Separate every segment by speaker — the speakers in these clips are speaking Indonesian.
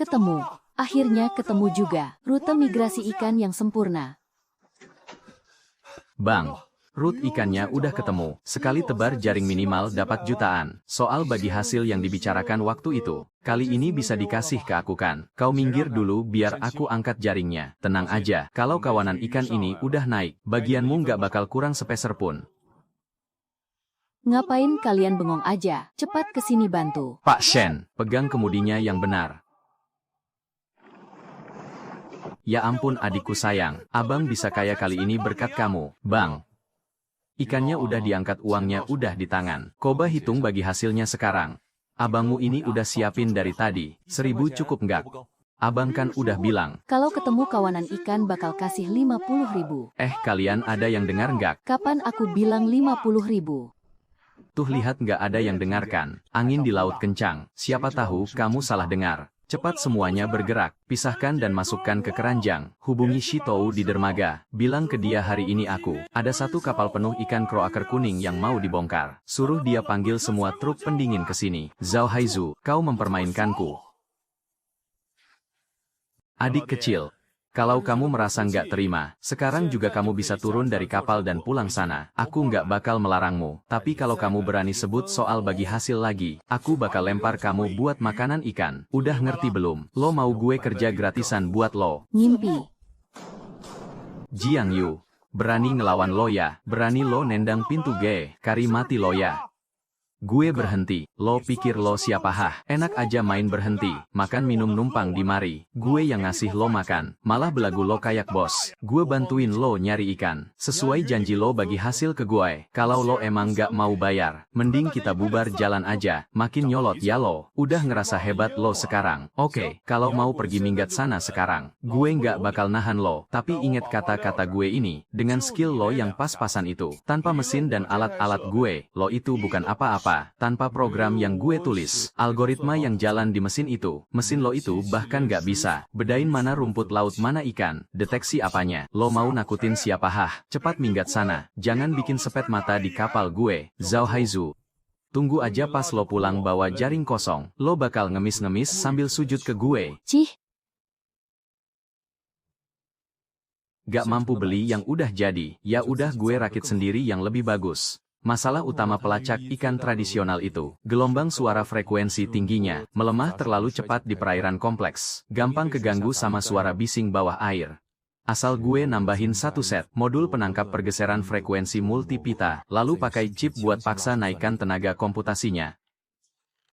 Speaker 1: Ketemu. Akhirnya ketemu juga. Rute migrasi ikan yang sempurna.
Speaker 2: Bang, rute ikannya udah ketemu. Sekali tebar jaring minimal dapat jutaan. Soal bagi hasil yang dibicarakan waktu itu. Kali ini bisa dikasih ke aku kan? Kau minggir dulu biar aku angkat jaringnya. Tenang aja, kalau kawanan ikan ini udah naik, bagianmu nggak bakal kurang sepeser pun.
Speaker 1: Ngapain kalian bengong aja? Cepat kesini bantu.
Speaker 2: Pak Shen, pegang kemudinya yang benar. Ya ampun adikku sayang, abang bisa kaya kali ini berkat kamu, bang. Ikannya udah diangkat, uangnya udah di tangan. Coba hitung bagi hasilnya sekarang. Abangmu ini udah siapin dari tadi, 1.000 cukup nggak? Abang kan udah bilang.
Speaker 1: Kalau ketemu kawanan ikan bakal kasih 50.000.
Speaker 2: Kalian ada yang dengar nggak?
Speaker 1: Kapan aku bilang 50.000?
Speaker 2: Tuh lihat nggak ada yang dengarkan. Angin di laut kencang, siapa tahu kamu salah dengar. Cepat semuanya bergerak, pisahkan dan masukkan ke keranjang. Hubungi Shitou di dermaga, bilang ke dia hari ini ada satu kapal penuh ikan kroaker kuning yang mau dibongkar. Suruh dia panggil semua truk pendingin ke sini. Zhao Haizu, kau mempermainkanku. Adik kecil. Kalau kamu merasa nggak terima, sekarang juga kamu bisa turun dari kapal dan pulang sana. Aku nggak bakal melarangmu. Tapi kalau kamu berani sebut soal bagi hasil lagi, aku bakal lempar kamu buat makanan ikan. Udah ngerti belum? Lo mau gue kerja gratisan buat lo?
Speaker 1: Ngimpi.
Speaker 2: Jiang Yu, berani ngelawan lo ya? Berani lo nendang pintu gue? Kari mati lo ya? Gue berhenti, lo pikir lo siapa hah? Enak aja main berhenti, makan minum numpang di mari. Gue yang ngasih lo makan, malah belagu lo kayak bos. Gue bantuin lo nyari ikan, sesuai janji lo bagi hasil ke gue. Kalau lo emang gak mau bayar, mending kita bubar jalan aja. Makin nyolot ya lo, udah ngerasa hebat lo sekarang. Oke, kalau mau pergi minggat sana sekarang. Gue gak bakal nahan lo, tapi inget kata-kata gue ini. Dengan skill lo yang pas-pasan itu, tanpa mesin dan alat-alat gue, lo itu bukan apa-apa. Tanpa program yang gue tulis, algoritma yang jalan di mesin lo itu bahkan gak bisa bedain mana rumput laut mana ikan, deteksi apanya. Lo mau nakutin siapa hah? Cepat minggat sana, jangan bikin sepet mata di kapal gue. Zhao Haizu, tunggu aja pas lo pulang bawa jaring kosong, lo bakal ngemis-ngemis sambil sujud ke gue.
Speaker 1: Cih.
Speaker 2: Gak mampu beli yang udah jadi, ya udah gue rakit sendiri yang lebih bagus. Masalah utama pelacak ikan tradisional itu, gelombang suara frekuensi tingginya, melemah terlalu cepat di perairan kompleks, gampang keganggu sama suara bising bawah air. Asal gue nambahin satu set, modul penangkap pergeseran frekuensi multipita, lalu pakai chip buat paksa naikkan tenaga komputasinya.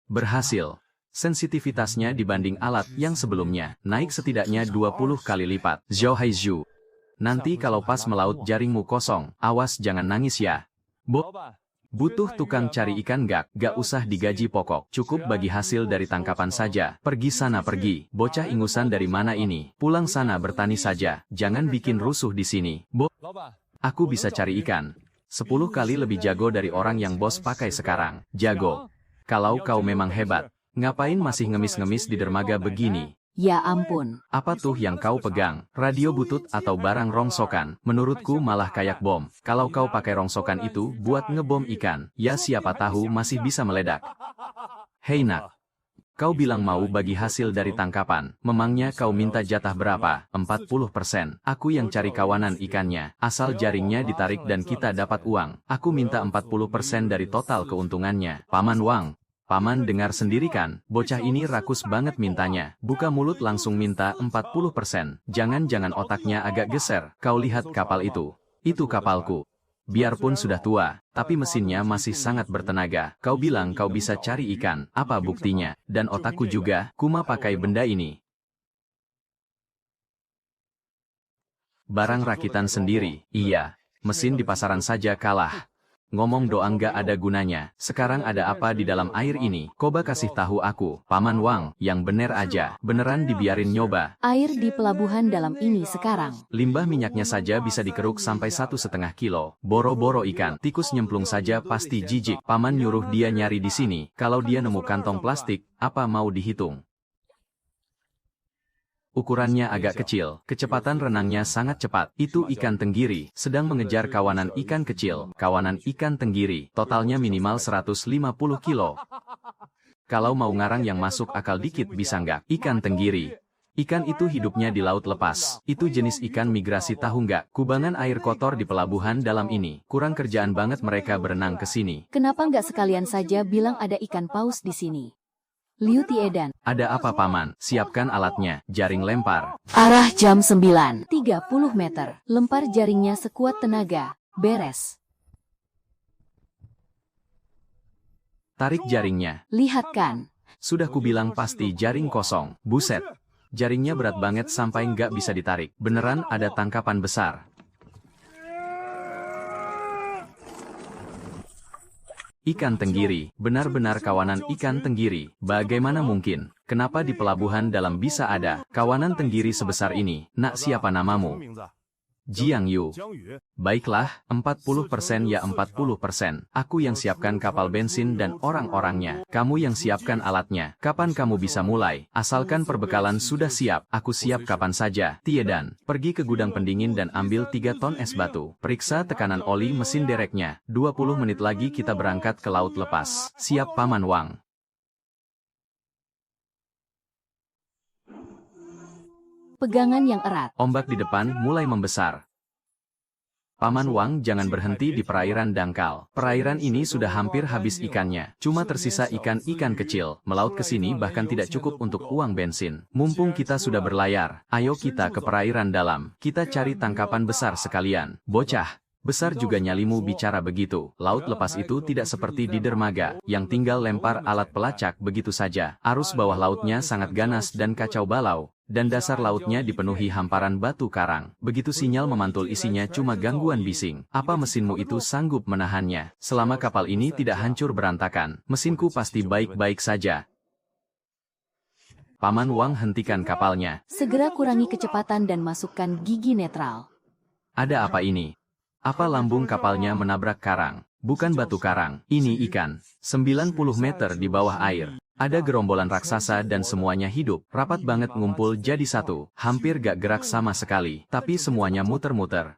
Speaker 2: Berhasil. Sensitivitasnya dibanding alat yang sebelumnya, naik setidaknya 20 kali lipat. Zhao Haizu, nanti kalau pas melaut jaringmu kosong, awas jangan nangis ya. Butuh tukang cari ikan gak usah digaji pokok, cukup bagi hasil dari tangkapan saja. Pergi sana pergi, bocah ingusan dari mana ini? Pulang sana bertani saja, jangan bikin rusuh di sini. Aku bisa cari ikan. 10 kali lebih jago dari orang yang bos pakai sekarang. Jago. Kalau kau memang hebat, ngapain masih ngemis-ngemis di dermaga begini?
Speaker 1: Ya ampun.
Speaker 2: Apa tuh yang kau pegang? Radio butut atau barang rongsokan? Menurutku malah kayak bom. Kalau kau pakai rongsokan itu buat ngebom ikan, ya siapa tahu masih bisa meledak. Hei nak, kau bilang mau bagi hasil dari tangkapan. Memangnya kau minta jatah berapa? 40%. Aku yang cari kawanan ikannya. Asal jaringnya ditarik dan kita dapat uang. Aku minta 40% dari total keuntungannya. Paman Wang. Paman dengar sendiri kan, bocah ini rakus banget mintanya. Buka mulut langsung minta 40%. Jangan-jangan otaknya agak geser. Kau lihat kapal itu? Itu kapalku. Biarpun sudah tua, tapi mesinnya masih sangat bertenaga. Kau bilang kau bisa cari ikan. Apa buktinya? Dan otakku juga, kuma pakai benda ini. Barang rakitan sendiri, iya. Mesin di pasaran saja kalah. Ngomong doang gak ada gunanya. Sekarang ada apa di dalam air ini? Coba kasih tahu aku, Paman Wang, yang bener aja. Beneran dibiarin nyoba.
Speaker 1: Air di pelabuhan dalam ini sekarang.
Speaker 2: Limbah minyaknya saja bisa dikeruk sampai 1,5 kilo. Boro-boro ikan, tikus nyemplung saja pasti jijik. Paman nyuruh dia nyari di sini. Kalau dia nemu kantong plastik, apa mau dihitung? Ukurannya agak kecil, kecepatan renangnya sangat cepat. Itu ikan tenggiri, sedang mengejar kawanan ikan kecil. Kawanan ikan tenggiri, totalnya minimal 150 kilo. Kalau mau ngarang yang masuk akal dikit bisa nggak? Ikan tenggiri. Ikan itu hidupnya di laut lepas. Itu jenis ikan migrasi, tahu nggak? Kubangan air kotor di pelabuhan dalam ini. Kurang kerjaan banget mereka berenang ke sini.
Speaker 1: Kenapa nggak sekalian saja bilang ada ikan paus di sini? Liu Tiedan.
Speaker 2: Ada apa paman? Siapkan alatnya. Jaring lempar.
Speaker 1: Arah jam 9. 30 meter. Lempar jaringnya sekuat tenaga. Beres.
Speaker 2: Tarik jaringnya.
Speaker 1: Lihat kan.
Speaker 2: Sudah kubilang pasti jaring kosong. Buset. Jaringnya berat banget sampai nggak bisa ditarik. Beneran ada tangkapan besar. Ikan tenggiri. Benar-benar kawanan ikan tenggiri. Bagaimana mungkin? Kenapa di pelabuhan dalam bisa ada kawanan tenggiri sebesar ini? Nak, siapa namamu? Jiang Yu. Baiklah, 40% ya 40%. Aku yang siapkan kapal bensin dan orang-orangnya. Kamu yang siapkan alatnya. Kapan kamu bisa mulai? Asalkan perbekalan sudah siap, aku siap kapan saja. Tiedan, pergi ke gudang pendingin dan ambil 3 ton es batu. Periksa tekanan oli mesin dereknya. 20 menit lagi kita berangkat ke laut lepas. Siap Paman Wang.
Speaker 1: Pegangan yang erat.
Speaker 2: Ombak di depan mulai membesar. Paman Wang jangan berhenti di perairan dangkal. Perairan ini sudah hampir habis ikannya. Cuma tersisa ikan-ikan kecil. Melaut ke sini bahkan tidak cukup untuk uang bensin. Mumpung kita sudah berlayar, ayo kita ke perairan dalam. Kita cari tangkapan besar sekalian. Bocah. Besar juga nyalimu bicara begitu. Laut lepas itu tidak seperti di dermaga, yang tinggal lempar alat pelacak begitu saja. Arus bawah lautnya sangat ganas dan kacau balau, dan dasar lautnya dipenuhi hamparan batu karang. Begitu sinyal memantul isinya cuma gangguan bising. Apa mesinmu itu sanggup menahannya? Selama kapal ini tidak hancur berantakan, mesinku pasti baik-baik saja. Paman Wang hentikan kapalnya.
Speaker 1: Segera kurangi kecepatan dan masukkan gigi netral.
Speaker 2: Ada apa ini? Apa lambung kapalnya menabrak karang? Bukan batu karang, ini ikan. 90 meter di bawah air. Ada gerombolan raksasa dan semuanya hidup. Rapat banget ngumpul jadi satu. Hampir gak gerak sama sekali. Tapi semuanya muter-muter.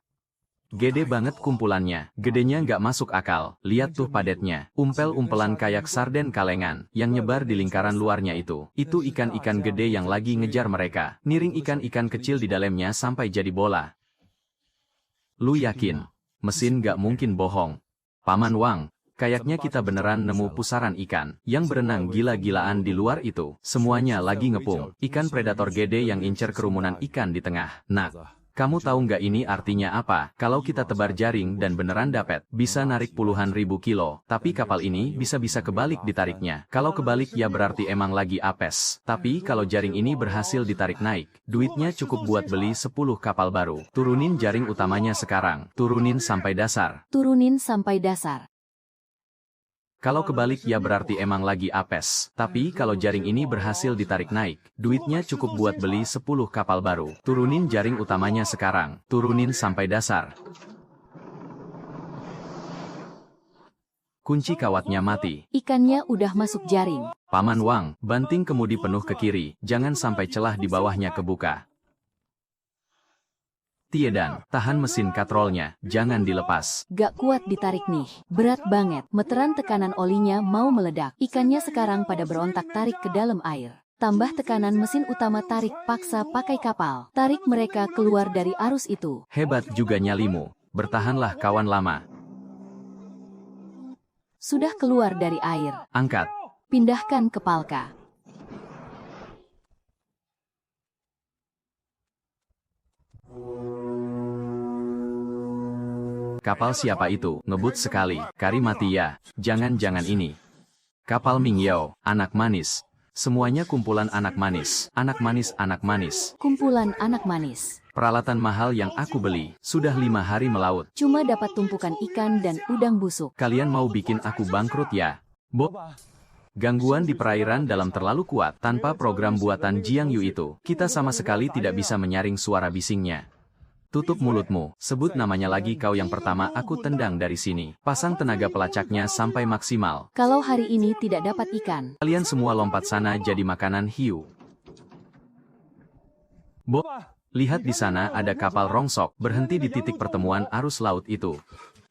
Speaker 2: Gede banget kumpulannya. Gedenya gak masuk akal. Lihat tuh padetnya. Umpel-umpelan kayak sarden kalengan. Yang nyebar di lingkaran luarnya itu. Itu ikan-ikan gede yang lagi ngejar mereka. Niring ikan-ikan kecil di dalamnya sampai jadi bola. Lu yakin? Mesin gak mungkin bohong. Paman Wang, kayaknya kita beneran nemu pusaran ikan yang berenang gila-gilaan di luar itu. Semuanya lagi ngepung. Ikan predator gede yang incer kerumunan ikan di tengah. Nak, kamu tahu nggak ini artinya apa? Kalau kita tebar jaring dan beneran dapet, bisa narik puluhan ribu kilo. Tapi kapal ini bisa-bisa kebalik ditariknya. Kalau kebalik ya berarti emang lagi apes. Tapi kalau jaring ini berhasil ditarik naik, duitnya cukup buat beli 10 kapal baru. Turunin jaring utamanya sekarang. Turunin sampai dasar.
Speaker 1: Turunin sampai dasar.
Speaker 2: Kalau kebalik ya berarti emang lagi apes. Tapi kalau jaring ini berhasil ditarik naik, duitnya cukup buat beli 10 kapal baru. Turunin jaring utamanya sekarang. Turunin sampai dasar. Kunci kawatnya mati.
Speaker 1: Ikannya udah masuk jaring.
Speaker 2: Paman Wang, banting kemudi penuh ke kiri. Jangan sampai celah di bawahnya kebuka. Tiedan, tahan mesin katrolnya, jangan dilepas.
Speaker 1: Gak kuat ditarik nih, berat banget. Meteran tekanan olinya mau meledak. Ikannya sekarang pada berontak tarik ke dalam air. Tambah tekanan mesin utama tarik paksa pakai kapal. Tarik mereka keluar dari arus itu.
Speaker 2: Hebat juga nyalimu. Bertahanlah kawan lama.
Speaker 1: Sudah keluar dari air.
Speaker 2: Angkat.
Speaker 1: Pindahkan ke palka.
Speaker 2: Kapal siapa itu? Ngebut sekali. Kari mati ya. Jangan-jangan ini. Kapal Mingyao, anak manis. Semuanya kumpulan anak manis. Anak manis, anak manis.
Speaker 1: Kumpulan anak manis.
Speaker 2: Peralatan mahal yang aku beli. Sudah 5 hari melaut.
Speaker 1: Cuma dapat tumpukan ikan dan udang busuk.
Speaker 2: Kalian mau bikin aku bangkrut ya? Gangguan di perairan dalam terlalu kuat. Tanpa program buatan Jiang Yu itu, kita sama sekali tidak bisa menyaring suara bisingnya. Tutup mulutmu, sebut namanya lagi kau yang pertama aku tendang dari sini. Pasang tenaga pelacaknya sampai maksimal.
Speaker 1: Kalau hari ini tidak dapat ikan,
Speaker 2: Kalian semua lompat sana jadi makanan hiu. Lihat di sana ada kapal rongsok berhenti di titik pertemuan arus laut itu.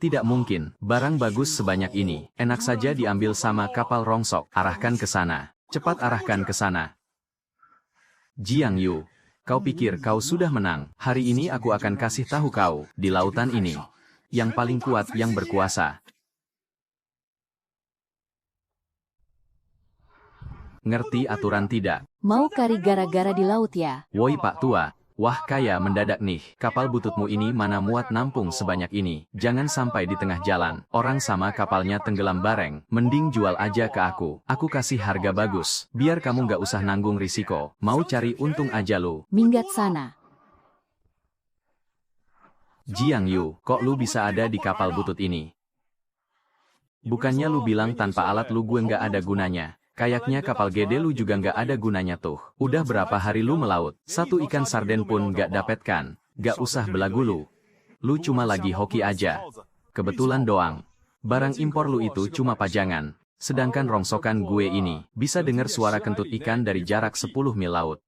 Speaker 2: Tidak mungkin, barang bagus sebanyak ini, enak saja diambil sama kapal rongsok. Arahkan ke sana. Cepat arahkan ke sana. Jiang Yu, kau pikir kau sudah menang? Hari ini aku akan kasih tahu kau, di lautan ini, yang paling kuat yang berkuasa. Ngerti aturan tidak?
Speaker 1: Mau kari gara-gara di laut ya?
Speaker 2: Woi Pak Tua, wah kaya mendadak nih. Kapal bututmu ini mana muat nampung sebanyak ini. Jangan sampai di tengah jalan, orang sama kapalnya tenggelam bareng. Mending jual aja ke aku. Aku kasih harga bagus. Biar kamu nggak usah nanggung risiko. Mau cari untung aja lu.
Speaker 1: Minggat sana.
Speaker 2: Jiang Yu, kok lu bisa ada di kapal butut ini? Bukannya lu bilang tanpa alat lu gue nggak ada gunanya. Kayaknya kapal gede lu juga nggak ada gunanya tuh. Udah berapa hari lu melaut, satu ikan sarden pun nggak dapetkan. Nggak usah belagu lu. Lu cuma lagi hoki aja. Kebetulan doang. Barang impor lu itu cuma pajangan. Sedangkan rongsokan gue ini, bisa dengar suara kentut ikan dari jarak 10 mil laut.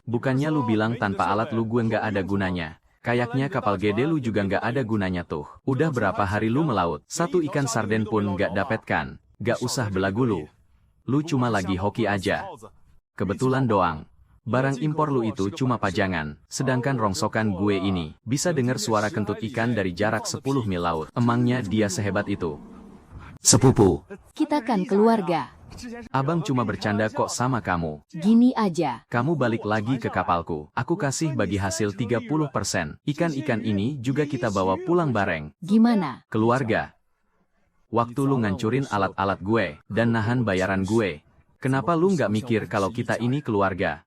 Speaker 2: Bukannya lu bilang tanpa alat lu gue nggak ada gunanya. Kayaknya kapal gede lu juga nggak ada gunanya tuh. Udah berapa hari lu melaut, satu ikan sarden pun nggak dapetkan. Nggak usah belagu lu. Lu cuma lagi hoki aja. Kebetulan doang. Barang impor lu itu cuma pajangan. Sedangkan rongsokan gue ini, bisa dengar suara kentut ikan dari jarak 10 mil laut. Emangnya dia sehebat itu? Sepupu.
Speaker 1: Kita kan keluarga.
Speaker 2: Abang cuma bercanda kok sama kamu.
Speaker 1: Gini aja.
Speaker 2: Kamu balik lagi ke kapalku. Aku kasih bagi hasil 30%. Ikan-ikan ini juga kita bawa pulang bareng.
Speaker 1: Gimana?
Speaker 2: Keluarga. Waktu lu ngancurin alat-alat gue, dan nahan bayaran gue. Kenapa lu nggak mikir kalau kita ini keluarga?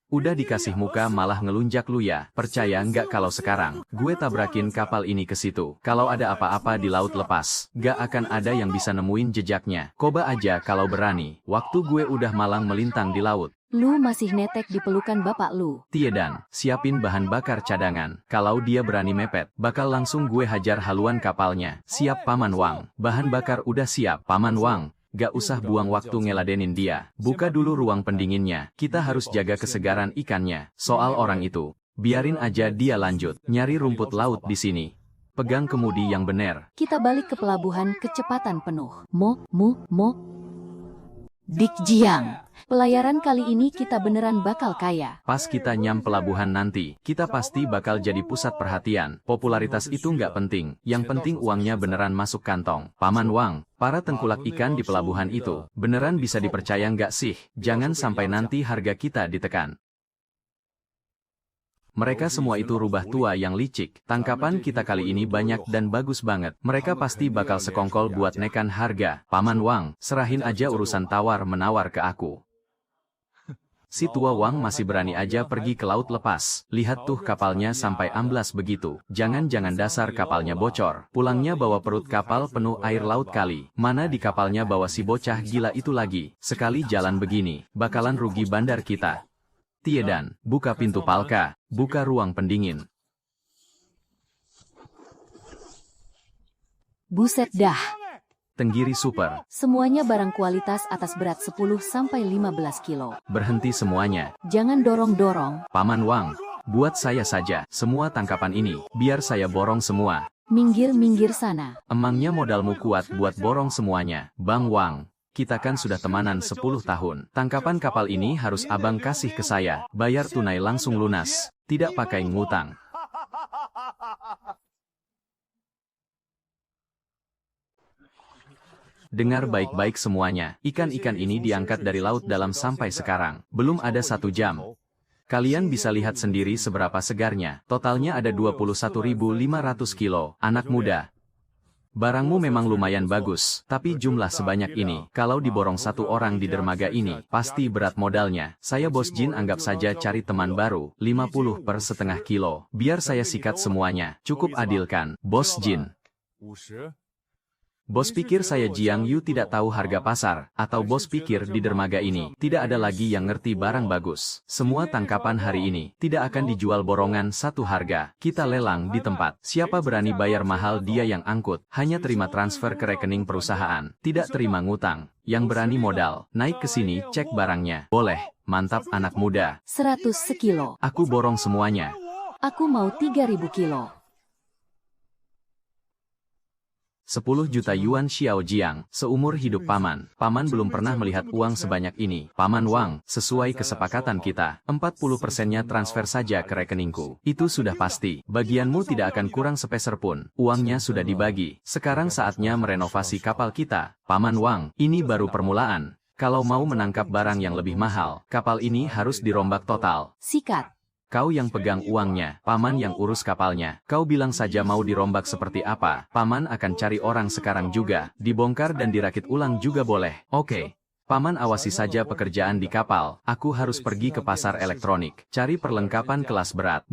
Speaker 2: Udah dikasih muka malah ngelunjak lu ya. Percaya nggak kalau sekarang, gue tabrakin kapal ini ke situ. Kalau ada apa-apa di laut lepas, nggak akan ada yang bisa nemuin jejaknya. Coba aja kalau berani, waktu gue udah malang melintang di laut.
Speaker 1: Lu masih netek di pelukan bapak lu.
Speaker 2: Tiedan, siapin bahan bakar cadangan. Kalau dia berani mepet, bakal langsung gue hajar haluan kapalnya. Siap Paman Wang. Bahan bakar udah siap, Paman Wang. Gak usah buang waktu ngeladenin dia. Buka dulu ruang pendinginnya. Kita harus jaga kesegaran ikannya. Soal orang itu, biarin aja dia lanjut. Nyari rumput laut di sini. Pegang kemudi yang bener.
Speaker 1: Kita balik ke pelabuhan kecepatan penuh. Mo. Dik Jiang. Pelayaran kali ini kita beneran bakal kaya.
Speaker 2: Pas kita nyam pelabuhan nanti, kita pasti bakal jadi pusat perhatian. Popularitas itu nggak penting. Yang penting uangnya beneran masuk kantong. Paman Wang, para tengkulak ikan di pelabuhan itu, beneran bisa dipercaya nggak sih? Jangan sampai nanti harga kita ditekan. Mereka semua itu rubah tua yang licik. Tangkapan kita kali ini banyak dan bagus banget. Mereka pasti bakal sekongkol buat nekan harga. Paman Wang, serahin aja urusan tawar-menawar ke aku. Si tua Wang masih berani aja pergi ke laut lepas. Lihat tuh kapalnya sampai amblas begitu. Jangan-jangan dasar kapalnya bocor. Pulangnya bawa perut kapal penuh air laut kali. Mana di kapalnya bawa si bocah gila itu lagi. Sekali jalan begini, bakalan rugi bandar kita. Tiedan, buka pintu palka, buka ruang pendingin.
Speaker 1: Buset dah.
Speaker 2: Tenggiri super.
Speaker 1: Semuanya barang kualitas atas berat 10-15 kilo.
Speaker 2: Berhenti semuanya.
Speaker 1: Jangan dorong-dorong.
Speaker 2: Paman Wang, buat saya saja semua tangkapan ini, biar saya borong semua.
Speaker 1: Minggir-minggir sana.
Speaker 2: Emangnya modalmu kuat buat borong semuanya, Bang Wang? Kita kan sudah temanan 10 tahun. Tangkapan kapal ini harus abang kasih ke saya. Bayar tunai langsung lunas. Tidak pakai ngutang. Dengar baik-baik semuanya. Ikan-ikan ini diangkat dari laut dalam sampai sekarang. Belum ada 1 jam. Kalian bisa lihat sendiri seberapa segarnya. Totalnya ada 21.500 kilo. Anak muda. Barangmu memang lumayan bagus, tapi jumlah sebanyak ini, kalau diborong 1 orang di dermaga ini, pasti berat modalnya. Saya Bos Jin anggap saja cari teman baru, 50 per setengah kilo. Biar saya sikat semuanya, cukup adil kan, Bos Jin? Bos pikir saya Jiang Yu tidak tahu harga pasar, atau bos pikir di dermaga ini tidak ada lagi yang ngerti barang bagus. Semua tangkapan hari ini tidak akan dijual borongan satu harga. Kita lelang di tempat. Siapa berani bayar mahal dia yang angkut, hanya terima transfer ke rekening perusahaan, tidak terima ngutang. Yang berani modal, naik ke sini cek barangnya. Boleh, mantap anak muda.
Speaker 1: 100 sekilo.
Speaker 2: Aku borong semuanya.
Speaker 1: Aku mau 3.000 kilo.
Speaker 2: 10 juta yuan Xiao Jiang, seumur hidup paman. Paman belum pernah melihat uang sebanyak ini. Paman Wang, sesuai kesepakatan kita, 40%-nya transfer saja ke rekeningku. Itu sudah pasti. Bagianmu tidak akan kurang sepeser pun. Uangnya sudah dibagi. Sekarang saatnya merenovasi kapal kita. Paman Wang, ini baru permulaan. Kalau mau menangkap barang yang lebih mahal, kapal ini harus dirombak total.
Speaker 1: Sikat.
Speaker 2: Kau yang pegang uangnya, paman yang urus kapalnya. Kau bilang saja mau dirombak seperti apa, paman akan cari orang sekarang juga. Dibongkar dan dirakit ulang juga boleh. Oke. Paman awasi saja pekerjaan di kapal. Aku harus pergi ke pasar elektronik. Cari perlengkapan kelas berat.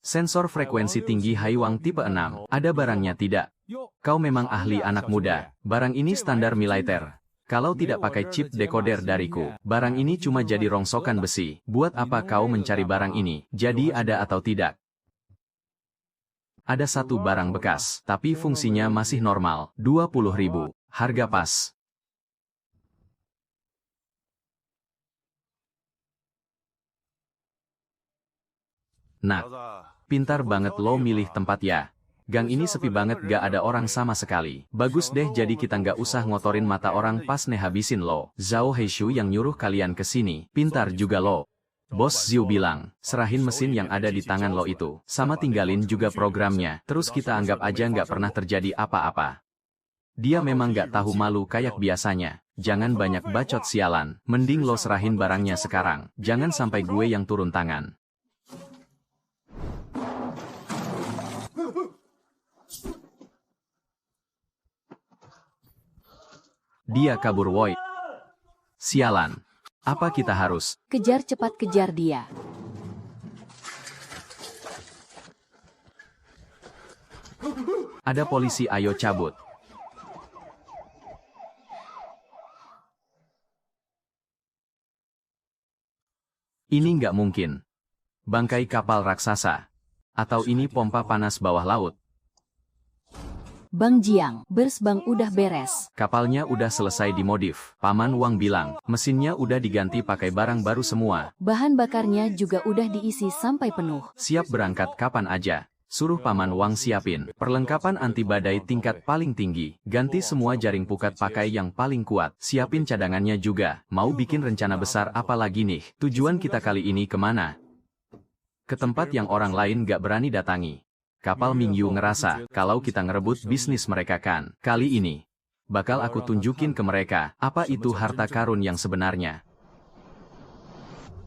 Speaker 2: Sensor frekuensi tinggi Haiwang tipe 6. Ada barangnya tidak? Kau memang ahli anak muda. Barang ini standar militer. Kalau tidak pakai chip dekoder dariku, barang ini cuma jadi rongsokan besi. Buat apa kau mencari barang ini? Jadi ada atau tidak? Ada satu barang bekas, tapi fungsinya masih normal. 20.000. Harga pas. Nah, pintar banget lo milih tempat ya. Gang ini sepi banget, gak ada orang sama sekali. Bagus deh, jadi kita nggak usah ngotorin mata orang pas habisin lo. Zhao Heishu yang nyuruh kalian ke sini. Pintar juga lo. Bos Zhou bilang, serahin mesin yang ada di tangan lo itu. Sama tinggalin juga programnya. Terus kita anggap aja nggak pernah terjadi apa-apa. Dia memang nggak tahu malu kayak biasanya. Jangan banyak bacot sialan. Mending lo serahin barangnya sekarang. Jangan sampai gue yang turun tangan. Dia kabur woi. Sialan. Apa kita harus?
Speaker 1: Kejar cepat, kejar dia.
Speaker 2: Ada polisi, ayo cabut. Ini nggak mungkin. Bangkai kapal raksasa. Atau ini pompa panas bawah laut.
Speaker 1: Bang Jiang, bers bang udah beres.
Speaker 2: Kapalnya udah selesai dimodif. Paman Wang bilang, mesinnya udah diganti pakai barang baru semua.
Speaker 1: Bahan bakarnya juga udah diisi sampai penuh.
Speaker 2: Siap berangkat kapan aja. Suruh Paman Wang siapin perlengkapan anti badai tingkat paling tinggi. Ganti semua jaring pukat pakai yang paling kuat. Siapin cadangannya juga. Mau bikin rencana besar apa lagi nih? Tujuan kita kali ini kemana? Ke tempat yang orang lain gak berani datangi. Kapal Mingyu ngerasa, kalau kita ngerebut bisnis mereka kan, kali ini, bakal aku tunjukin ke mereka, apa itu harta karun yang sebenarnya.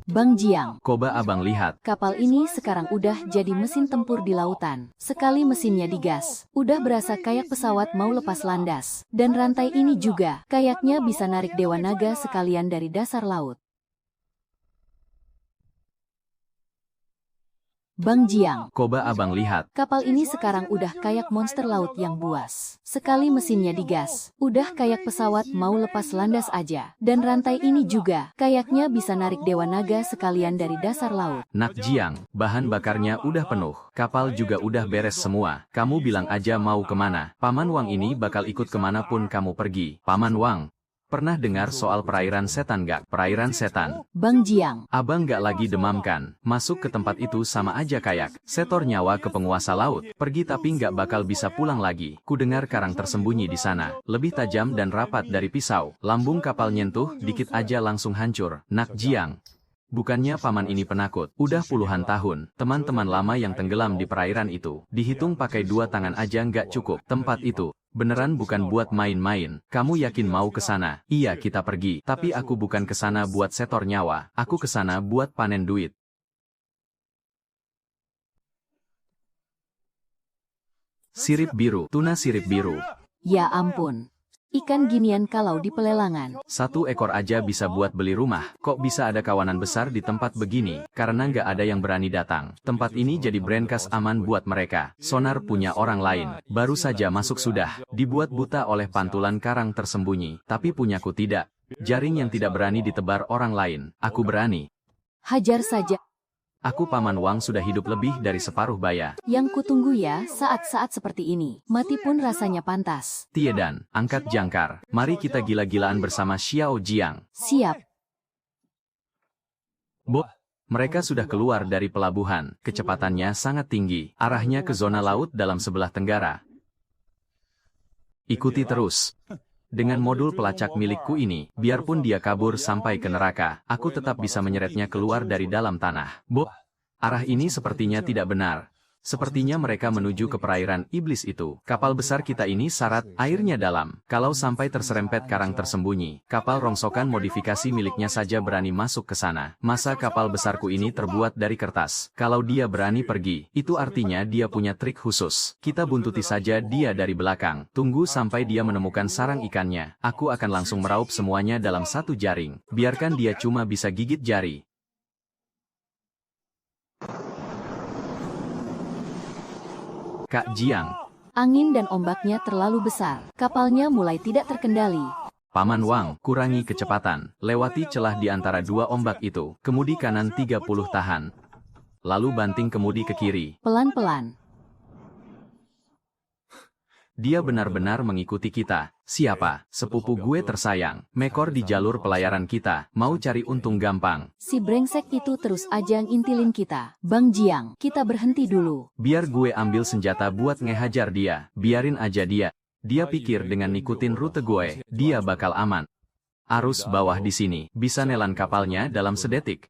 Speaker 1: Bang Jiang,
Speaker 2: Coba abang lihat.
Speaker 1: Kapal ini sekarang udah jadi mesin tempur di lautan. Sekali mesinnya digas, udah berasa kayak pesawat mau lepas landas. Dan rantai ini juga, kayaknya bisa narik Dewa Naga sekalian dari dasar laut. Bang Jiang,
Speaker 2: Coba abang lihat.
Speaker 1: Kapal ini sekarang udah kayak monster laut yang buas. Sekali mesinnya digas, udah kayak pesawat mau lepas landas aja. Dan rantai ini juga, kayaknya bisa narik Dewa Naga sekalian dari dasar laut.
Speaker 2: Nak Jiang, bahan bakarnya udah penuh. Kapal juga udah beres semua. Kamu bilang aja mau kemana. Paman Wang ini bakal ikut kemanapun kamu pergi. Paman Wang, pernah dengar soal perairan setan gak? Perairan setan.
Speaker 1: Bang Jiang,
Speaker 2: Abang gak lagi demam kan? Masuk ke tempat itu sama aja kayak setor nyawa ke penguasa laut. Pergi tapi gak bakal bisa pulang lagi. Ku dengar karang tersembunyi di sana. Lebih tajam dan rapat dari pisau. Lambung kapal nyentuh, dikit aja langsung hancur. Nak Jiang. Bukannya paman ini penakut. Udah puluhan tahun, teman-teman lama yang tenggelam di perairan itu. Dihitung pakai 2 tangan aja nggak cukup. Tempat itu beneran bukan buat main-main. Kamu yakin mau ke sana? Iya, kita pergi. Tapi aku bukan ke sana buat setor nyawa. Aku ke sana buat panen duit. Sirip biru, tuna sirip biru.
Speaker 1: ya ampun. Ikan ginian kalau di pelelangan.
Speaker 2: 1 ekor aja bisa buat beli rumah. Kok bisa ada kawanan besar di tempat begini? Karena nggak ada yang berani datang. Tempat ini jadi brankas aman buat mereka. Sonar punya orang lain. Baru saja masuk sudah. Dibuat buta oleh pantulan karang tersembunyi. Tapi punyaku tidak. Jaring yang tidak berani ditebar orang lain. Aku berani.
Speaker 1: Hajar saja.
Speaker 2: Aku Paman Wang sudah hidup lebih dari separuh baya.
Speaker 1: Yang kutunggu ya saat-saat seperti ini. Mati pun rasanya pantas.
Speaker 2: Tiedan, angkat jangkar. Mari kita gila-gilaan bersama Xiao Jiang.
Speaker 1: Siap.
Speaker 2: Mereka sudah keluar dari pelabuhan. Kecepatannya sangat tinggi. Arahnya ke zona laut dalam sebelah tenggara. Ikuti terus. Dengan modul pelacak milikku ini, biarpun dia kabur sampai ke neraka, aku tetap bisa menyeretnya keluar dari dalam tanah. Arah ini sepertinya tidak benar. Sepertinya mereka menuju ke perairan iblis itu. Kapal besar kita ini syarat airnya dalam. Kalau sampai terserempet karang tersembunyi, kapal rongsokan modifikasi miliknya saja berani masuk ke sana. Masa kapal besarku ini terbuat dari kertas? Kalau dia berani pergi, itu artinya dia punya trik khusus. Kita buntuti saja dia dari belakang. Tunggu sampai dia menemukan sarang ikannya. Aku akan langsung meraup semuanya dalam satu jaring. Biarkan dia cuma bisa gigit jari. Kak Jiang.
Speaker 1: Angin dan ombaknya terlalu besar. Kapalnya mulai tidak terkendali.
Speaker 2: Paman Wang, kurangi kecepatan. Lewati celah di antara 2 ombak itu. Kemudi kanan 30 tahan. Lalu banting kemudi ke kiri.
Speaker 1: Pelan-pelan.
Speaker 2: Dia benar-benar mengikuti kita. Siapa? Sepupu gue tersayang. Mekor di jalur pelayaran kita. Mau cari untung gampang.
Speaker 1: Si brengsek itu terus aja ngintilin kita. Bang Jiang, kita berhenti dulu.
Speaker 2: Biar gue ambil senjata buat ngehajar dia. Biarin aja dia. Dia pikir dengan ngikutin rute gue, dia bakal aman. Arus bawah di sini. Bisa nelan kapalnya dalam sedetik.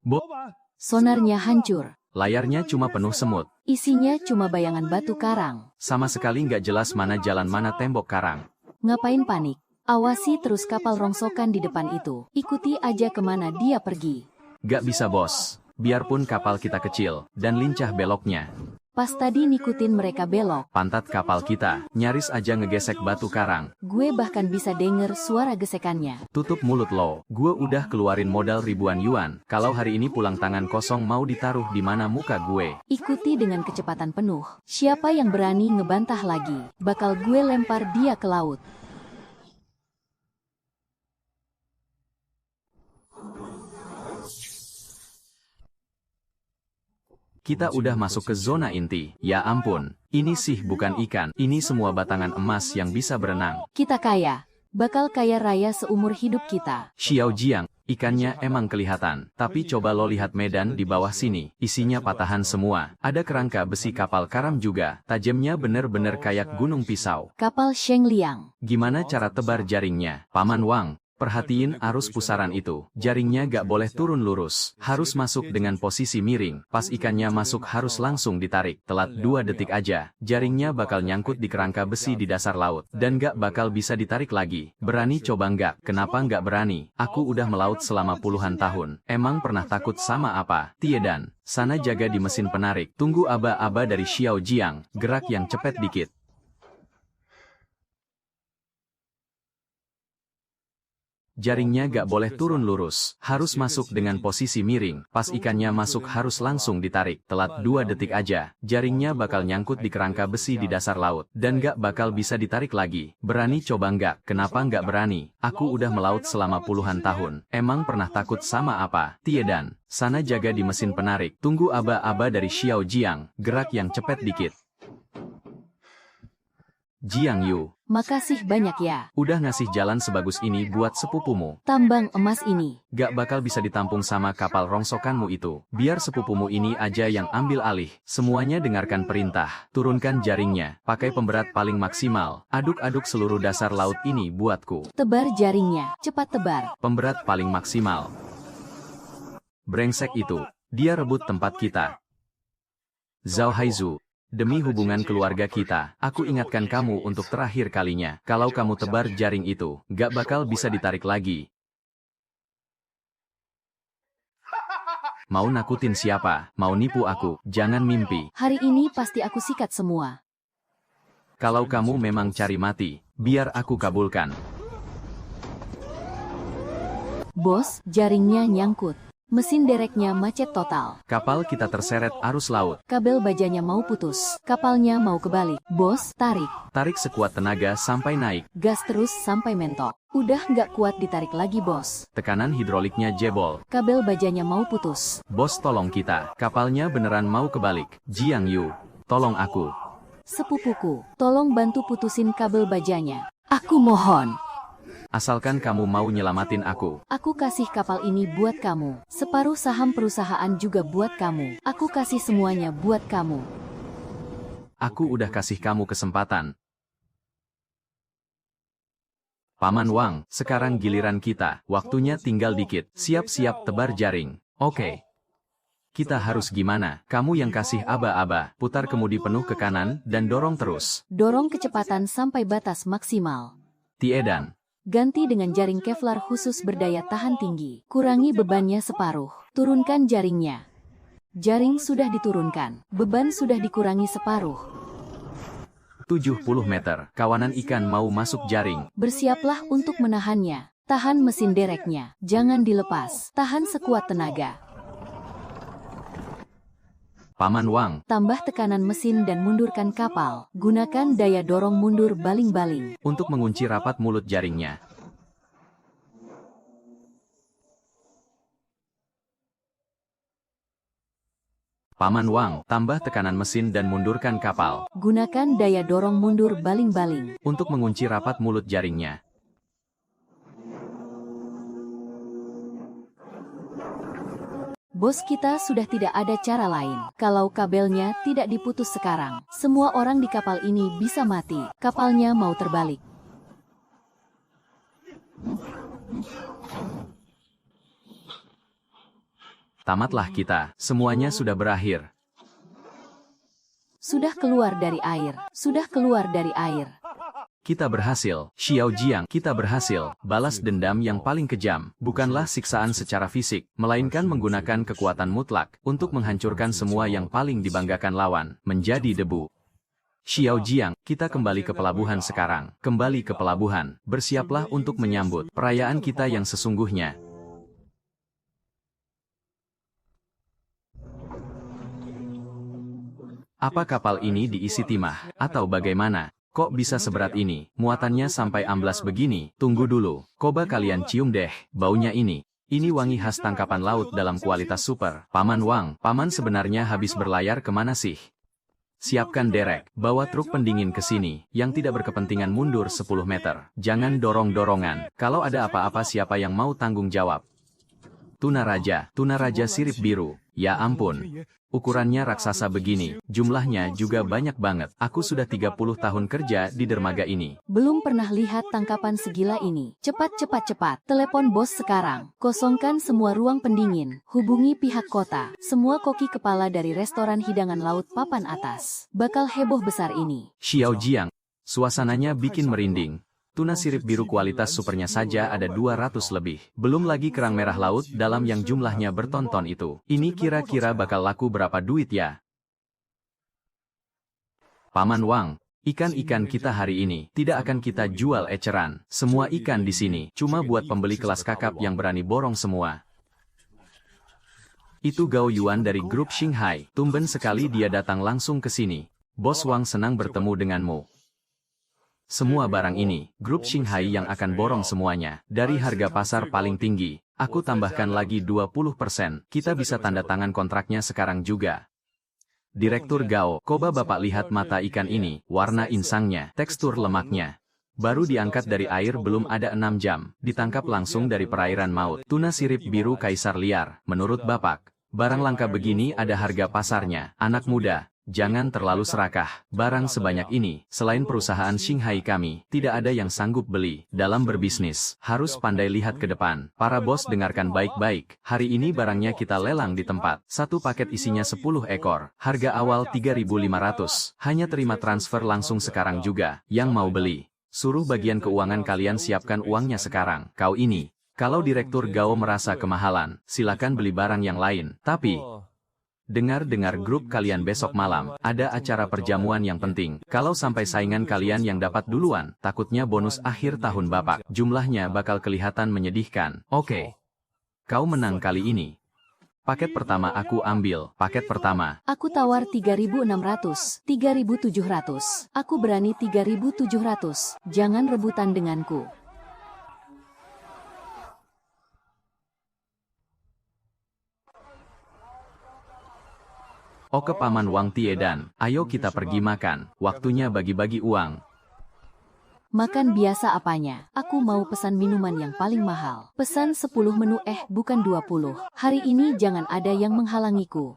Speaker 1: Sonarnya hancur.
Speaker 2: Layarnya cuma penuh semut.
Speaker 1: Isinya cuma bayangan batu karang.
Speaker 2: Sama sekali nggak jelas mana jalan mana tembok karang.
Speaker 1: Ngapain panik? Awasi terus kapal rongsokan di depan itu. Ikuti aja kemana dia pergi.
Speaker 2: Gak bisa bos. Biarpun kapal kita kecil dan lincah beloknya.
Speaker 1: Pas tadi ngikutin mereka belok.
Speaker 2: Pantat kapal kita nyaris aja ngegesek batu karang.
Speaker 1: Gue bahkan bisa denger suara gesekannya.
Speaker 2: Tutup mulut lo. Gue udah keluarin modal ribuan yuan. Kalau hari ini pulang tangan kosong mau ditaruh di mana muka gue.
Speaker 1: Ikuti dengan kecepatan penuh. Siapa yang berani ngebantah lagi, bakal gue lempar dia ke laut.
Speaker 2: Kita udah masuk ke zona inti. Ya ampun, ini sih bukan ikan. Ini semua batangan emas yang bisa berenang.
Speaker 1: Kita kaya. Bakal kaya raya seumur hidup kita.
Speaker 2: Xiao Jiang, ikannya emang kelihatan. Tapi coba lo lihat medan di bawah sini. Isinya patahan semua. Ada kerangka besi kapal karam juga. Tajamnya bener-bener kayak gunung pisau.
Speaker 1: Kapal Sheng Liang.
Speaker 2: Gimana cara tebar jaringnya? Paman Wang, perhatiin arus pusaran itu. Jaringnya gak boleh turun lurus. Harus masuk dengan posisi miring. Pas ikannya masuk harus langsung ditarik. Telat 2 detik aja. Jaringnya bakal nyangkut di kerangka besi di dasar laut. Dan gak bakal bisa ditarik lagi. Berani coba nggak? Kenapa nggak berani? Aku udah melaut selama puluhan tahun. Emang pernah takut sama apa? Tiedan, sana jaga di mesin penarik. Tunggu aba-aba dari Xiao Jiang. Gerak yang cepet dikit. Jaringnya gak boleh turun lurus, harus masuk dengan posisi miring. Pas ikannya masuk harus langsung ditarik. Telat 2 detik aja, jaringnya bakal nyangkut di kerangka besi di dasar laut. Dan gak bakal bisa ditarik lagi. Berani coba nggak? Kenapa nggak berani? Aku udah melaut selama puluhan tahun. Emang pernah takut sama apa? Tiedan, sana jaga di mesin penarik. Tunggu aba-aba dari Xiao Jiang. Gerak yang cepet dikit. Jiang Yu,
Speaker 1: Makasih banyak ya.
Speaker 2: udah ngasih jalan sebagus ini buat sepupumu.
Speaker 1: Tambang emas ini.
Speaker 2: Gak bakal bisa ditampung sama kapal rongsokanmu itu. Biar sepupumu ini aja yang ambil alih. Semuanya dengarkan perintah. Turunkan jaringnya. Pakai pemberat paling maksimal. Aduk-aduk seluruh dasar laut ini buatku.
Speaker 1: Tebar jaringnya. Cepat tebar.
Speaker 2: Pemberat paling maksimal. Brengsek itu. Dia rebut tempat kita. Zhao Haizu. Demi hubungan keluarga kita, aku ingatkan kamu untuk terakhir kalinya. Kalau kamu tebar jaring itu, gak bakal bisa ditarik lagi. Mau nakutin siapa? Mau nipu aku? Jangan mimpi.
Speaker 1: Hari ini pasti aku sikat semua.
Speaker 2: Kalau kamu memang cari mati, biar aku kabulkan.
Speaker 1: Bos, jaringnya nyangkut. Mesin dereknya macet total.
Speaker 2: Kapal kita terseret arus laut.
Speaker 1: Kabel bajanya mau putus. Kapalnya mau kebalik. Bos, tarik.
Speaker 2: Tarik sekuat tenaga sampai naik.
Speaker 1: Gas terus sampai mentok. Udah nggak kuat ditarik lagi, bos.
Speaker 2: Tekanan hidroliknya jebol.
Speaker 1: Kabel bajanya mau putus.
Speaker 2: Bos, tolong kita. Kapalnya beneran mau kebalik. Jiang Yu, tolong aku.
Speaker 1: Sepupuku, tolong bantu putusin kabel bajanya. Aku mohon.
Speaker 2: Asalkan kamu mau nyelamatin aku.
Speaker 1: Aku kasih kapal ini buat kamu. Separuh saham perusahaan juga buat kamu. Aku kasih semuanya buat kamu.
Speaker 2: Aku udah kasih kamu kesempatan. Paman Wang, sekarang giliran kita. Waktunya tinggal dikit. Siap-siap tebar jaring. Oke. Kita harus gimana? Kamu yang kasih aba-aba. Putar kemudi penuh ke kanan dan dorong terus.
Speaker 1: Dorong kecepatan sampai batas maksimal.
Speaker 2: Tiedan.
Speaker 1: Ganti dengan jaring Kevlar khusus berdaya tahan tinggi. Kurangi bebannya separuh. Turunkan jaringnya. Jaring sudah diturunkan. Beban sudah dikurangi separuh.
Speaker 2: 70 meter. Kawanan ikan mau masuk jaring.
Speaker 1: Bersiaplah untuk menahannya. Tahan mesin dereknya. Jangan dilepas. Tahan sekuat tenaga.
Speaker 2: Paman Wang,
Speaker 1: Tambah tekanan mesin dan mundurkan kapal. Gunakan daya dorong mundur baling-baling.
Speaker 2: untuk mengunci rapat mulut jaringnya. Paman Wang, tambah tekanan mesin dan mundurkan kapal.
Speaker 1: Gunakan daya dorong mundur baling-baling.
Speaker 2: untuk mengunci rapat mulut jaringnya.
Speaker 1: Bos, kita sudah tidak ada cara lain. Kalau kabelnya tidak diputus sekarang, semua orang di kapal ini bisa mati. Kapalnya mau terbalik.
Speaker 2: Tamatlah kita, semuanya sudah berakhir.
Speaker 1: Sudah keluar dari air. Sudah keluar dari air.
Speaker 2: Kita berhasil, Xiao Jiang, kita berhasil. Balas dendam yang paling kejam, bukanlah siksaan secara fisik, melainkan menggunakan kekuatan mutlak, untuk menghancurkan semua yang paling dibanggakan lawan, menjadi debu. Xiao Jiang, kita kembali ke pelabuhan sekarang. Kembali ke pelabuhan, bersiaplah untuk menyambut perayaan kita yang sesungguhnya. Apa kapal ini diisi timah, atau bagaimana? Kok bisa seberat ini? Muatannya sampai amblas begini. Tunggu dulu. Coba kalian cium deh, baunya ini. Ini wangi khas tangkapan laut dalam kualitas super. Paman Wang, paman sebenarnya habis berlayar kemana sih? Siapkan derek, bawa truk pendingin ke sini, yang tidak berkepentingan mundur 10 meter. Jangan dorong-dorongan. Kalau ada apa-apa siapa yang mau tanggung jawab? Tuna Raja sirip biru. Ya ampun. Ukurannya raksasa begini, jumlahnya juga banyak banget. Aku sudah 30 tahun kerja di dermaga ini.
Speaker 1: Belum pernah lihat tangkapan segila ini. Cepat, cepat, cepat. Telepon bos sekarang. Kosongkan semua ruang pendingin. Hubungi pihak kota. Semua koki kepala dari restoran hidangan laut papan atas. Bakal heboh besar ini.
Speaker 2: Xiao Jiang, suasananya bikin merinding. Tuna sirip biru kualitas supernya saja ada 200 lebih. Belum lagi kerang merah laut dalam yang jumlahnya bertonton itu. Ini kira-kira bakal laku berapa duit ya? Paman Wang, ikan-ikan kita hari ini tidak akan kita jual eceran. Semua ikan di sini cuma buat pembeli kelas kakap yang berani borong semua. Itu Gao Yuan dari grup Shanghai. Tumben sekali dia datang langsung ke sini. Bos Wang senang bertemu denganmu. Semua barang ini, grup Shanghai yang akan borong semuanya. Dari harga pasar paling tinggi, aku tambahkan lagi 20%. Kita bisa tanda tangan kontraknya sekarang juga. Direktur Gao, coba Bapak lihat mata ikan ini, warna insangnya, tekstur lemaknya. Baru diangkat dari air belum ada 6 jam, ditangkap langsung dari perairan maut. Tuna sirip biru kaisar liar, menurut Bapak. Barang langka begini ada harga pasarnya, anak muda. Jangan terlalu serakah. Barang sebanyak ini, selain perusahaan Shanghai kami, tidak ada yang sanggup beli. Dalam berbisnis, harus pandai lihat ke depan. Para bos dengarkan baik-baik. Hari ini barangnya kita lelang di tempat. Satu paket isinya 10 ekor. Harga awal 3.500. Hanya terima transfer langsung sekarang juga. Yang mau beli, suruh bagian keuangan kalian siapkan uangnya sekarang. Kau ini, kalau Direktur Gao merasa kemahalan, silakan beli barang yang lain. Tapi dengar-dengar grup kalian besok malam, ada acara perjamuan yang penting. Kalau sampai saingan kalian yang dapat duluan, takutnya bonus akhir tahun Bapak, jumlahnya bakal kelihatan menyedihkan. Oke, Kau menang kali ini. Paket pertama aku ambil, paket pertama.
Speaker 1: Aku tawar 3.600, 3.700. Aku berani 3.700. Jangan rebutan denganku.
Speaker 2: Oke Paman Wang Tiedan, ayo kita pergi makan. Waktunya bagi-bagi uang.
Speaker 1: Makan biasa apanya? Aku mau pesan minuman yang paling mahal. Pesan 10 menu bukan 20. Hari ini jangan ada yang menghalangiku.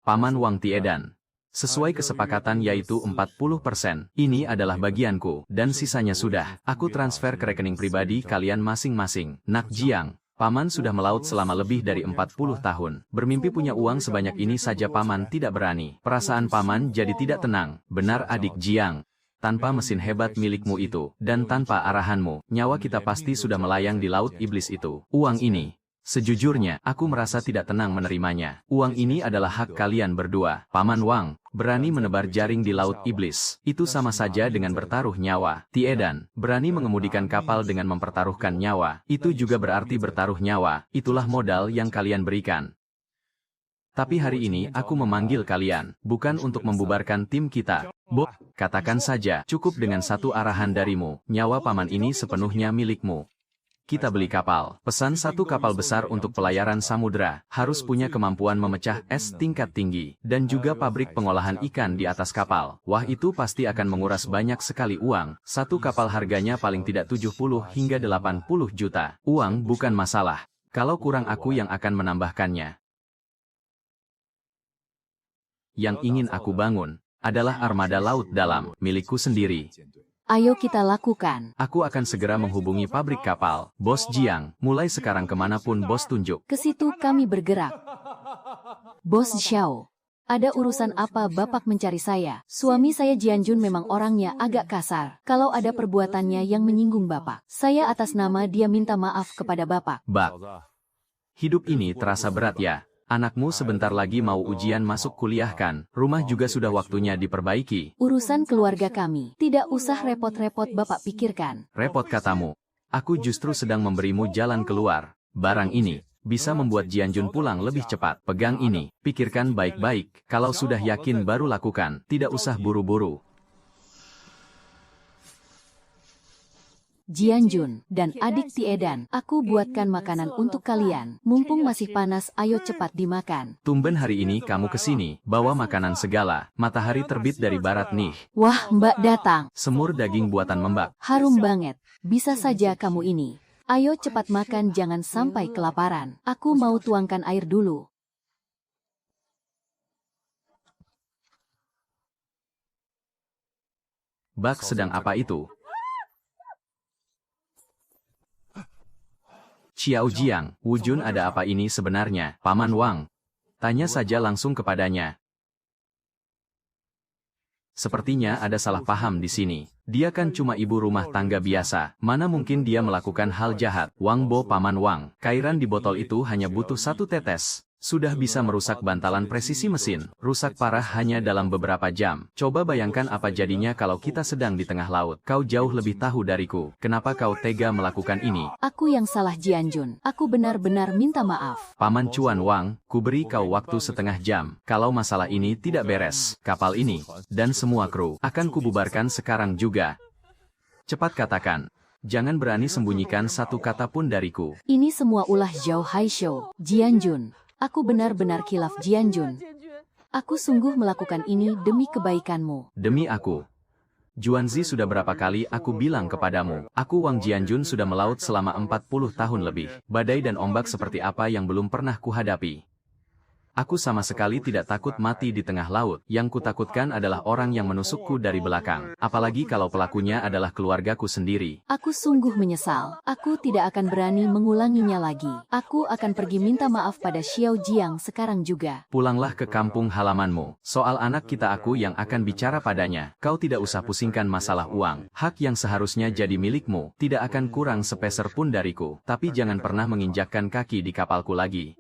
Speaker 2: Paman Wang Tiedan. Sesuai kesepakatan yaitu 40%. Ini adalah bagianku, dan sisanya sudah. Aku transfer ke rekening pribadi kalian masing-masing. Nak Jiang, Paman sudah melaut selama lebih dari 40 tahun. Bermimpi punya uang sebanyak ini saja Paman tidak berani. Perasaan Paman jadi tidak tenang. Benar adik Jiang. Tanpa mesin hebat milikmu itu, dan tanpa arahanmu, nyawa kita pasti sudah melayang di laut iblis itu. Uang ini, sejujurnya, aku merasa tidak tenang menerimanya. Uang ini adalah hak kalian berdua. Paman Wang, berani menebar jaring di laut iblis. Itu sama saja dengan bertaruh nyawa. Tiedan, berani mengemudikan kapal dengan mempertaruhkan nyawa. Itu juga berarti bertaruh nyawa. Itulah modal yang kalian berikan. Tapi hari ini aku memanggil kalian, bukan untuk membubarkan tim kita. Bob, katakan saja, cukup dengan satu arahan darimu, nyawa paman ini sepenuhnya milikmu. Kita beli kapal, pesan satu kapal besar untuk pelayaran samudera, harus punya kemampuan memecah es tingkat tinggi, dan juga pabrik pengolahan ikan di atas kapal. Wah itu pasti akan menguras banyak sekali uang, satu kapal harganya paling tidak 70 hingga 80 juta. Uang bukan masalah, kalau kurang aku yang akan menambahkannya. Yang ingin aku bangun adalah armada laut dalam, milikku sendiri.
Speaker 1: Ayo kita lakukan.
Speaker 2: Aku akan segera menghubungi pabrik kapal. Bos Jiang, mulai sekarang kemanapun bos tunjuk.
Speaker 1: Ke situ kami bergerak. Bos Xiao, ada urusan apa Bapak mencari saya? Suami saya Jianjun memang orangnya agak kasar. Kalau ada perbuatannya yang menyinggung Bapak, saya atas nama dia minta maaf kepada Bapak.
Speaker 2: Bak, hidup ini terasa berat ya. Anakmu sebentar lagi mau ujian masuk kuliah kan, rumah juga sudah waktunya diperbaiki.
Speaker 1: Urusan keluarga kami, tidak usah repot-repot Bapak pikirkan.
Speaker 2: Repot katamu, aku justru sedang memberimu jalan keluar. Barang ini bisa membuat Jianjun pulang lebih cepat. Pegang ini, pikirkan baik-baik, kalau sudah yakin baru lakukan, tidak usah buru-buru.
Speaker 1: Jianjun dan adik Tiedan, aku buatkan makanan untuk kalian. Mumpung masih panas, ayo cepat dimakan.
Speaker 2: Tumben hari ini kamu kesini, bawa makanan segala. Matahari terbit dari barat nih.
Speaker 1: Wah, Mbak datang.
Speaker 2: Semur daging buatan Mbak.
Speaker 1: Harum banget. Bisa saja kamu ini. Ayo cepat makan, jangan sampai kelaparan. Aku mau tuangkan air dulu.
Speaker 2: Bak sedang apa itu? Xiao Jiang, Wujun ada apa ini sebenarnya, Paman Wang? Tanya saja langsung kepadanya. Sepertinya ada salah paham di sini. Dia kan cuma ibu rumah tangga biasa, mana mungkin dia melakukan hal jahat. Wang Bo Paman Wang, cairan di botol itu hanya butuh 1 tetes. Sudah bisa merusak bantalan presisi mesin, rusak parah hanya dalam beberapa jam. Coba bayangkan apa jadinya kalau kita sedang di tengah laut. Kau jauh lebih tahu dariku, kenapa kau tega melakukan ini?
Speaker 1: Aku yang salah Jianjun, aku benar-benar minta maaf.
Speaker 2: Paman Cuan Wang, kuberi kau waktu setengah jam. Kalau masalah ini tidak beres, kapal ini, dan semua kru, akan kububarkan sekarang juga. Cepat katakan. Jangan berani sembunyikan satu kata pun dariku.
Speaker 1: Ini semua ulah Zhao Haishou, Jianjun. Aku benar-benar khilaf Jianjun. Aku sungguh melakukan ini demi kebaikanmu.
Speaker 2: Demi aku. Juanzi sudah berapa kali aku bilang kepadamu, aku Wang Jianjun sudah melaut selama 40 tahun lebih. Badai dan ombak seperti apa yang belum pernah kuhadapi. Aku sama sekali tidak takut mati di tengah laut. Yang kutakutkan adalah orang yang menusukku dari belakang. Apalagi kalau pelakunya adalah keluargaku sendiri.
Speaker 1: Aku sungguh menyesal. Aku tidak akan berani mengulanginya lagi. Aku akan pergi minta maaf pada Xiao Jiang sekarang juga.
Speaker 2: Pulanglah ke kampung halamanmu. Soal anak kita aku yang akan bicara padanya. Kau tidak usah pusingkan masalah uang. Hak yang seharusnya jadi milikmu tidak akan kurang sepeser pun dariku. Tapi jangan pernah menginjakkan kaki di kapalku lagi.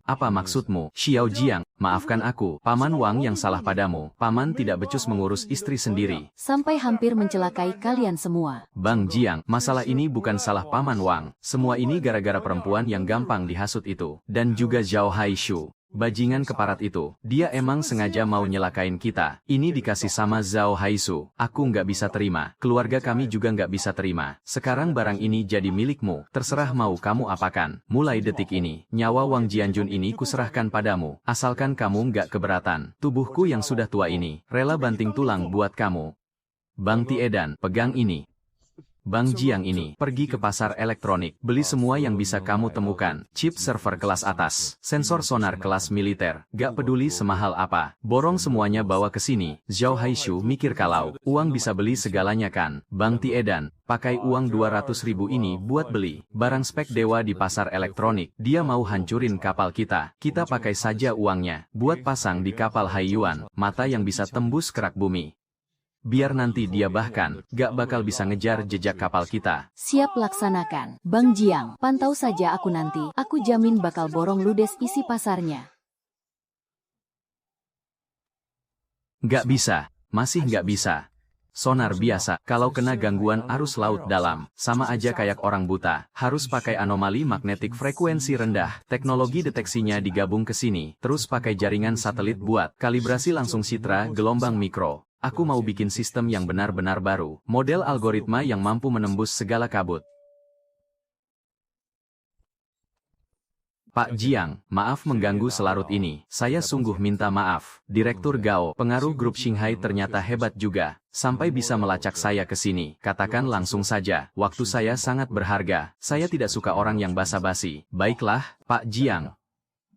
Speaker 2: Apa maksudmu, Xiao Jiang? Maafkan aku, Paman Wang yang salah padamu. Paman tidak becus mengurus istri sendiri.
Speaker 1: Sampai hampir mencelakai kalian semua.
Speaker 2: Bang Jiang, masalah ini bukan salah Paman Wang. Semua ini gara-gara perempuan yang gampang dihasut itu. Dan juga Zhao Haishu. Bajingan keparat itu, dia emang sengaja mau nyelakain kita. Ini dikasih sama Zhao Haishu. Aku nggak bisa terima. Keluarga kami juga nggak bisa terima. Sekarang barang ini jadi milikmu. Terserah mau kamu apakan. Mulai detik ini, nyawa Wang Jianjun ini kuserahkan padamu. Asalkan kamu nggak keberatan. Tubuhku yang sudah tua ini, rela banting tulang buat kamu. Bang Tiedan, pegang ini. Bang Jiang ini, pergi ke pasar elektronik, beli semua yang bisa kamu temukan, chip server kelas atas, sensor sonar kelas militer, gak peduli semahal apa, borong semuanya bawa ke sini. Zhao Haishu mikir kalau, uang bisa beli segalanya kan. Bang Tiedan, pakai uang 200.000 ini buat beli barang spek dewa di pasar elektronik. Dia mau hancurin kapal kita, kita pakai saja uangnya, buat pasang di kapal Haiyuan, mata yang bisa tembus kerak bumi. Biar nanti dia bahkan gak bakal bisa ngejar jejak kapal kita.
Speaker 1: Siap laksanakan. Bang Jiang, pantau saja aku nanti. Aku jamin bakal borong ludes isi pasarnya.
Speaker 2: Gak bisa. Masih gak bisa. Sonar biasa, kalau kena gangguan arus laut dalam, sama aja kayak orang buta. Harus pakai anomali magnetik frekuensi rendah. Teknologi deteksinya digabung ke sini. Terus pakai jaringan satelit buat kalibrasi langsung citra gelombang mikro. Aku mau bikin sistem yang benar-benar baru, model algoritma yang mampu menembus segala kabut. Pak Jiang, maaf mengganggu selarut ini. Saya sungguh minta maaf. Direktur Gao, pengaruh grup Shanghai ternyata hebat juga. Sampai bisa melacak saya ke sini. Katakan langsung saja, waktu saya sangat berharga. Saya tidak suka orang yang basa-basi. Baiklah, Pak Jiang.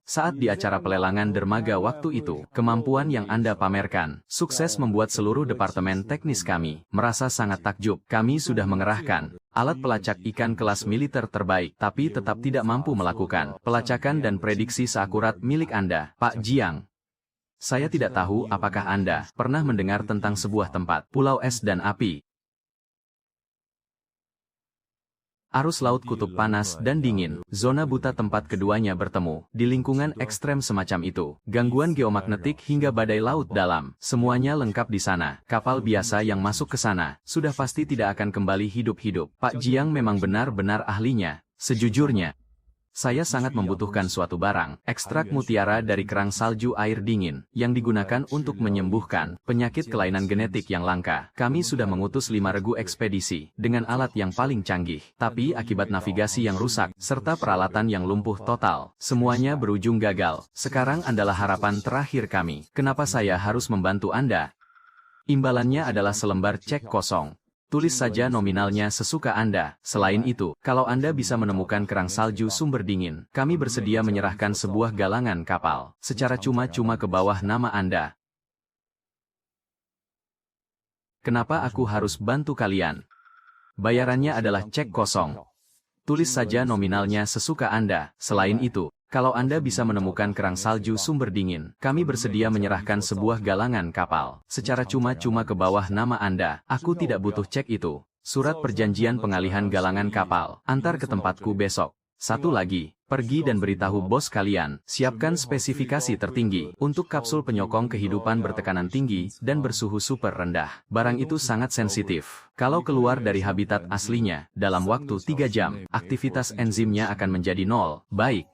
Speaker 2: Saat di acara pelelangan dermaga waktu itu, kemampuan yang Anda pamerkan, sukses membuat seluruh departemen teknis kami merasa sangat takjub. Kami sudah mengerahkan alat pelacak ikan kelas militer terbaik, tapi tetap tidak mampu melakukan pelacakan dan prediksi seakurat milik Anda, Pak Jiang. Saya tidak tahu apakah Anda pernah mendengar tentang sebuah tempat, Pulau Es dan Api. Arus laut kutub panas dan dingin, zona buta tempat keduanya bertemu, di lingkungan ekstrem semacam itu, gangguan geomagnetik hingga badai laut dalam, semuanya lengkap di sana. Kapal biasa yang masuk ke sana, sudah pasti tidak akan kembali hidup-hidup. Pak Jiang memang benar-benar ahlinya. Sejujurnya, saya sangat membutuhkan suatu barang, ekstrak mutiara dari kerang salju air dingin, yang digunakan untuk menyembuhkan penyakit kelainan genetik yang langka. Kami sudah mengutus 5 regu ekspedisi, dengan alat yang paling canggih, tapi akibat navigasi yang rusak, serta peralatan yang lumpuh total, semuanya berujung gagal. Sekarang adalah harapan terakhir kami. Kenapa saya harus membantu Anda? Imbalannya adalah selembar cek kosong. Tulis saja nominalnya sesuka Anda. Selain itu, kalau Anda bisa menemukan kerang salju sumber dingin, kami bersedia menyerahkan sebuah galangan kapal, secara cuma-cuma ke bawah nama Anda. Kenapa aku harus bantu kalian? Bayarannya adalah cek kosong. Tulis saja nominalnya sesuka Anda. Selain itu, kalau Anda bisa menemukan kerang salju sumber dingin, kami bersedia menyerahkan sebuah galangan kapal, secara cuma-cuma ke bawah nama Anda. Aku tidak butuh cek itu. Surat perjanjian pengalihan galangan kapal, antar ke tempatku besok. Satu lagi, pergi dan beritahu bos kalian, siapkan spesifikasi tertinggi, untuk kapsul penyokong kehidupan bertekanan tinggi, dan bersuhu super rendah. Barang itu sangat sensitif. Kalau keluar dari habitat aslinya, dalam waktu 3 jam, aktivitas enzimnya akan menjadi nol. Baik.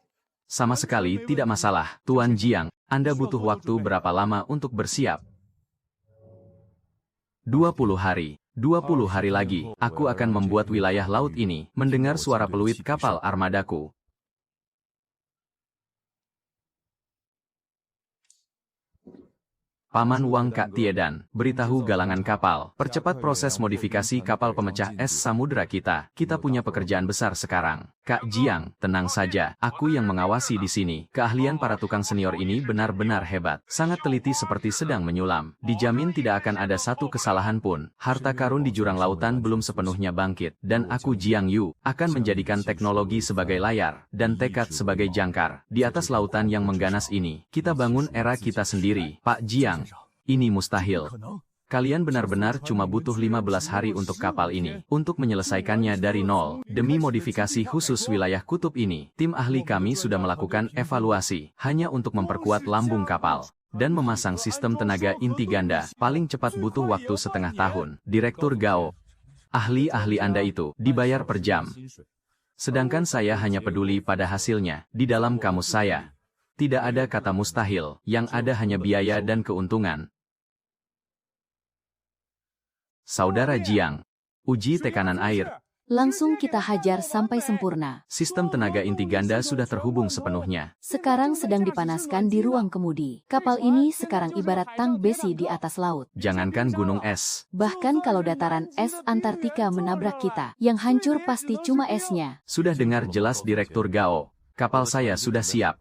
Speaker 2: Sama sekali tidak masalah, Tuan Jiang. Anda butuh waktu berapa lama untuk bersiap? 20 hari. 20 hari lagi, aku akan membuat wilayah laut ini mendengar suara peluit kapal armadaku. Paman Wang Kak Tiedan, beritahu galangan kapal, percepat proses modifikasi kapal pemecah es samudera kita. Kita punya pekerjaan besar sekarang. Kak Jiang, tenang saja, aku yang mengawasi di sini. Keahlian para tukang senior ini benar-benar hebat. Sangat teliti seperti sedang menyulam. Dijamin tidak akan ada satu kesalahan pun. Harta karun di jurang lautan belum sepenuhnya bangkit. Dan aku Jiang Yu, akan menjadikan teknologi sebagai layar, dan tekad sebagai jangkar. Di atas lautan yang mengganas ini, kita bangun era kita sendiri. Pak Jiang. Ini mustahil. Kalian benar-benar cuma butuh 15 hari untuk kapal ini. Untuk menyelesaikannya dari nol, demi modifikasi khusus wilayah kutub ini, tim ahli kami sudah melakukan evaluasi, hanya untuk memperkuat lambung kapal dan memasang sistem tenaga inti ganda. Paling cepat butuh waktu setengah tahun. Direktur Gao, ahli-ahli Anda itu dibayar per jam. Sedangkan saya hanya peduli pada hasilnya. Di dalam kamus saya, tidak ada kata mustahil, yang ada hanya biaya dan keuntungan. Saudara Jiang, uji tekanan air.
Speaker 1: Langsung kita hajar sampai sempurna.
Speaker 2: Sistem tenaga inti ganda sudah terhubung sepenuhnya.
Speaker 1: Sekarang sedang dipanaskan di ruang kemudi. Kapal ini sekarang ibarat tang besi di atas laut.
Speaker 2: Jangankan gunung es.
Speaker 1: Bahkan kalau dataran es Antartika menabrak kita, yang hancur pasti cuma esnya.
Speaker 2: Sudah dengar jelas Direktur Gao. Kapal saya sudah siap.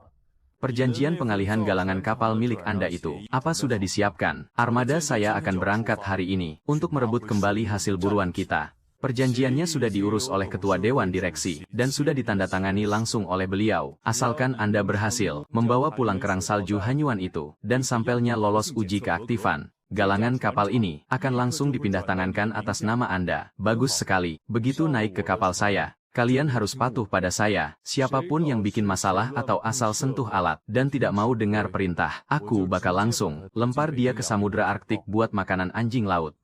Speaker 2: Perjanjian pengalihan galangan kapal milik Anda itu, apa sudah disiapkan? Armada saya akan berangkat hari ini, untuk merebut kembali hasil buruan kita. Perjanjiannya sudah diurus oleh Ketua Dewan Direksi, dan sudah ditandatangani langsung oleh beliau. Asalkan Anda berhasil, membawa pulang kerang salju Hanyuan itu, dan sampelnya lolos uji keaktifan, galangan kapal ini, akan langsung dipindah tangankan atas nama Anda. Bagus sekali, begitu naik ke kapal saya. Kalian harus patuh pada saya, siapapun yang bikin masalah atau asal sentuh alat, dan tidak mau dengar perintah, aku bakal langsung lempar dia ke Samudra Arktik buat makanan anjing laut.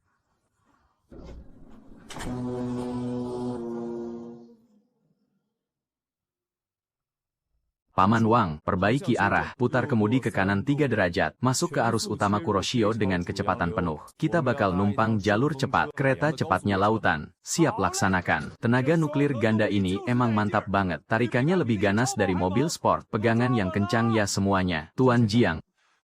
Speaker 2: Paman Wang, perbaiki arah, putar kemudi ke kanan 3 derajat, masuk ke arus utama Kuroshio dengan kecepatan penuh. Kita bakal numpang jalur cepat, kereta cepatnya lautan. Siap laksanakan. Tenaga nuklir ganda ini emang mantap banget. Tarikannya lebih ganas dari mobil sport. Pegangan yang kencang ya semuanya. Tuan Jiang.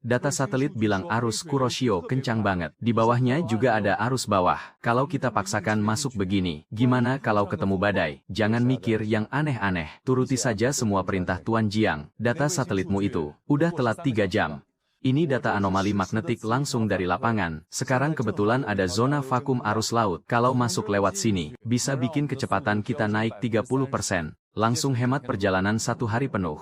Speaker 2: Data satelit bilang arus Kuroshio kencang banget. Di bawahnya juga ada arus bawah. Kalau kita paksakan masuk begini, gimana kalau ketemu badai? Jangan mikir yang aneh-aneh. Turuti saja semua perintah Tuan Jiang. Data satelitmu itu udah telat 3 jam. Ini data anomali magnetik langsung dari lapangan. Sekarang kebetulan ada zona vakum arus laut. Kalau masuk lewat sini, bisa bikin kecepatan kita naik 30%. Langsung hemat perjalanan 1 hari penuh.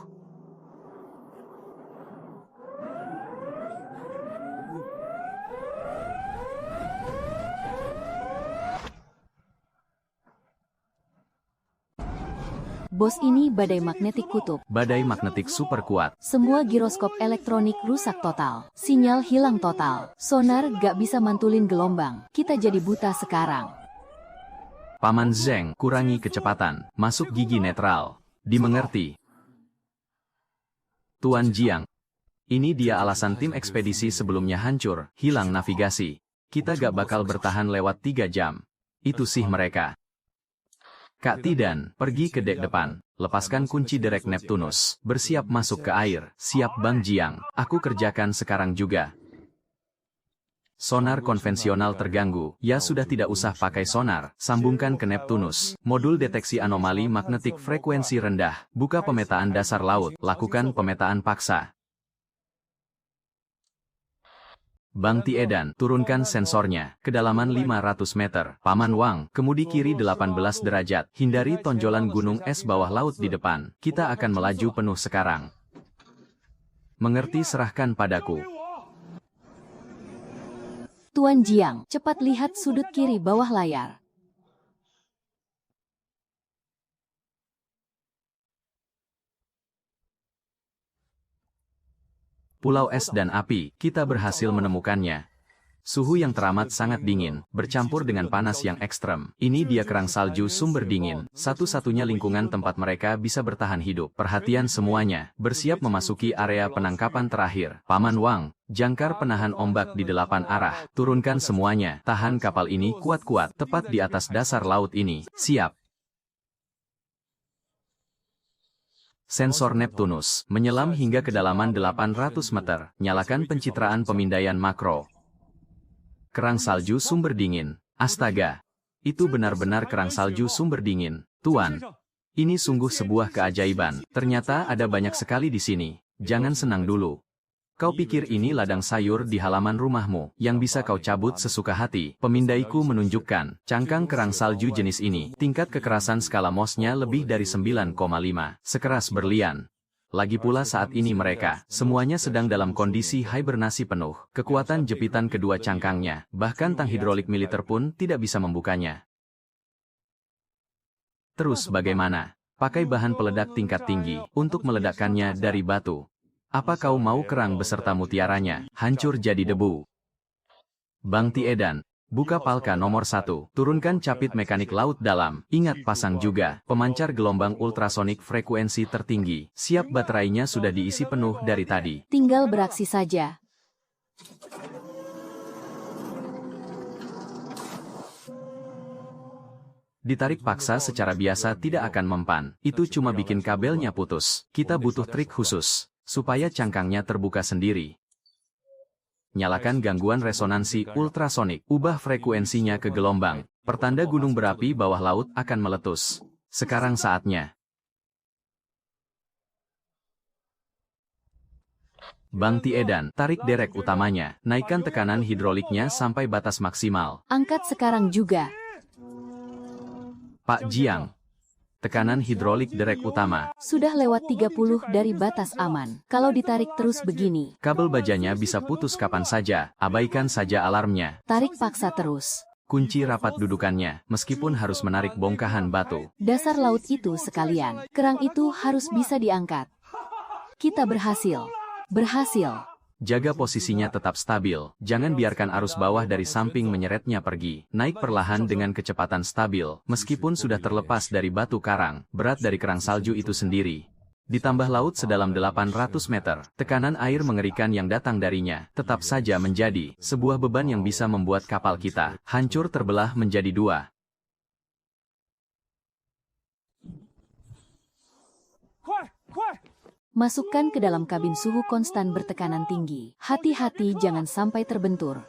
Speaker 1: Bos, ini badai magnetik kutub.
Speaker 2: Badai magnetik super kuat.
Speaker 1: Semua giroskop elektronik rusak total. Sinyal hilang total. Sonar gak bisa mantulin gelombang. Kita jadi buta sekarang.
Speaker 2: Paman Zeng, kurangi kecepatan. Masuk gigi netral. Dimengerti. Tuan Jiang. Ini dia alasan tim ekspedisi sebelumnya hancur, hilang navigasi. Kita gak bakal bertahan lewat 3 jam. Itu sih mereka. Kak Tidan, pergi ke dek depan. Lepaskan kunci derek Neptunus. Bersiap masuk ke air. Siap Bang Jiang. Aku kerjakan sekarang juga. Sonar konvensional terganggu. Ya sudah tidak usah pakai sonar. Sambungkan ke Neptunus. Modul deteksi anomali magnetik frekuensi rendah. Buka pemetaan dasar laut. Lakukan pemetaan paksa. Bang Tiedan, turunkan sensornya, kedalaman 500 meter. Paman Wang, kemudi kiri 18 derajat. Hindari tonjolan gunung es bawah laut di depan. Kita akan melaju penuh sekarang. Mengerti, serahkan padaku.
Speaker 1: Tuan Jiang, cepat lihat sudut kiri bawah layar.
Speaker 2: Pulau es dan api, kita berhasil menemukannya. Suhu yang teramat sangat dingin, bercampur dengan panas yang ekstrem. Ini dia kerang salju sumber dingin, satu-satunya lingkungan tempat mereka bisa bertahan hidup. Perhatian semuanya, bersiap memasuki area penangkapan terakhir. Paman Wang, jangkar penahan ombak di 8 arah. Turunkan semuanya, tahan kapal ini kuat-kuat, tepat di atas dasar laut ini. Siap. Sensor Neptunus, menyelam hingga kedalaman 800 meter. Nyalakan pencitraan pemindaian makro. Kerang salju sumber dingin. Astaga. Itu benar-benar kerang salju sumber dingin. Tuan, ini sungguh sebuah keajaiban. Ternyata ada banyak sekali di sini. Jangan senang dulu. Kau pikir ini ladang sayur di halaman rumahmu, yang bisa kau cabut sesuka hati. Pemindaiku menunjukkan, cangkang kerang salju jenis ini, tingkat kekerasan skala Mohsnya lebih dari 9,5, sekeras berlian. Lagi pula saat ini mereka, semuanya sedang dalam kondisi hibernasi penuh. Kekuatan jepitan kedua cangkangnya, bahkan tang hidrolik militer pun tidak bisa membukanya. Terus bagaimana? Pakai bahan peledak tingkat tinggi, untuk meledakkannya dari batu. Apa kau mau kerang beserta mutiaranya, hancur jadi debu? Bang Tiedan. Buka palka nomor 1, turunkan capit mekanik laut dalam, ingat pasang juga, pemancar gelombang ultrasonik frekuensi tertinggi, siap baterainya sudah diisi penuh dari tadi.
Speaker 1: Tinggal beraksi saja.
Speaker 2: Ditarik paksa secara biasa tidak akan mempan, itu cuma bikin kabelnya putus, kita butuh trik khusus, supaya cangkangnya terbuka sendiri. Nyalakan gangguan resonansi ultrasonik, ubah frekuensinya ke gelombang, pertanda gunung berapi bawah laut akan meletus. Sekarang saatnya. Bang Tiedan, tarik derek utamanya, naikkan tekanan hidroliknya sampai batas maksimal.
Speaker 1: Angkat sekarang juga.
Speaker 2: Pak Jiang. Tekanan hidrolik derek utama.
Speaker 1: Sudah lewat 30 dari batas aman. Kalau ditarik terus begini,
Speaker 2: Kabel bajanya bisa putus kapan saja, abaikan saja alarmnya.
Speaker 1: tarik paksa terus.
Speaker 2: Kunci rapat dudukannya, meskipun harus menarik bongkahan batu.
Speaker 1: Dasar laut itu sekalian. Kerang itu harus bisa diangkat. Kita berhasil. Berhasil.
Speaker 2: Jaga posisinya tetap stabil, jangan biarkan arus bawah dari samping menyeretnya pergi. Naik perlahan dengan kecepatan stabil, meskipun sudah terlepas dari batu karang, berat dari kerang salju itu sendiri. Ditambah laut sedalam 800 meter, tekanan air mengerikan yang datang darinya, tetap saja menjadi sebuah beban yang bisa membuat kapal kita hancur terbelah menjadi dua.
Speaker 1: Masukkan ke dalam kabin suhu konstan bertekanan tinggi. Hati-hati jangan sampai terbentur.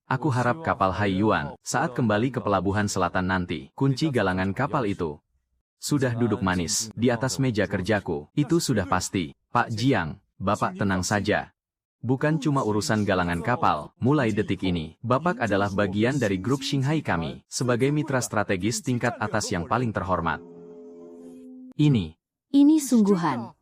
Speaker 2: Aku harap kapal Hai Yuan, saat kembali ke pelabuhan selatan nanti, kunci galangan kapal itu sudah duduk manis di atas meja kerjaku. Itu sudah pasti. Pak Jiang, Bapak tenang saja. Bukan cuma urusan galangan kapal, mulai detik ini, Bapak adalah bagian dari grup Shanghai kami, sebagai mitra strategis tingkat atas yang paling terhormat.
Speaker 1: Ini sungguhan.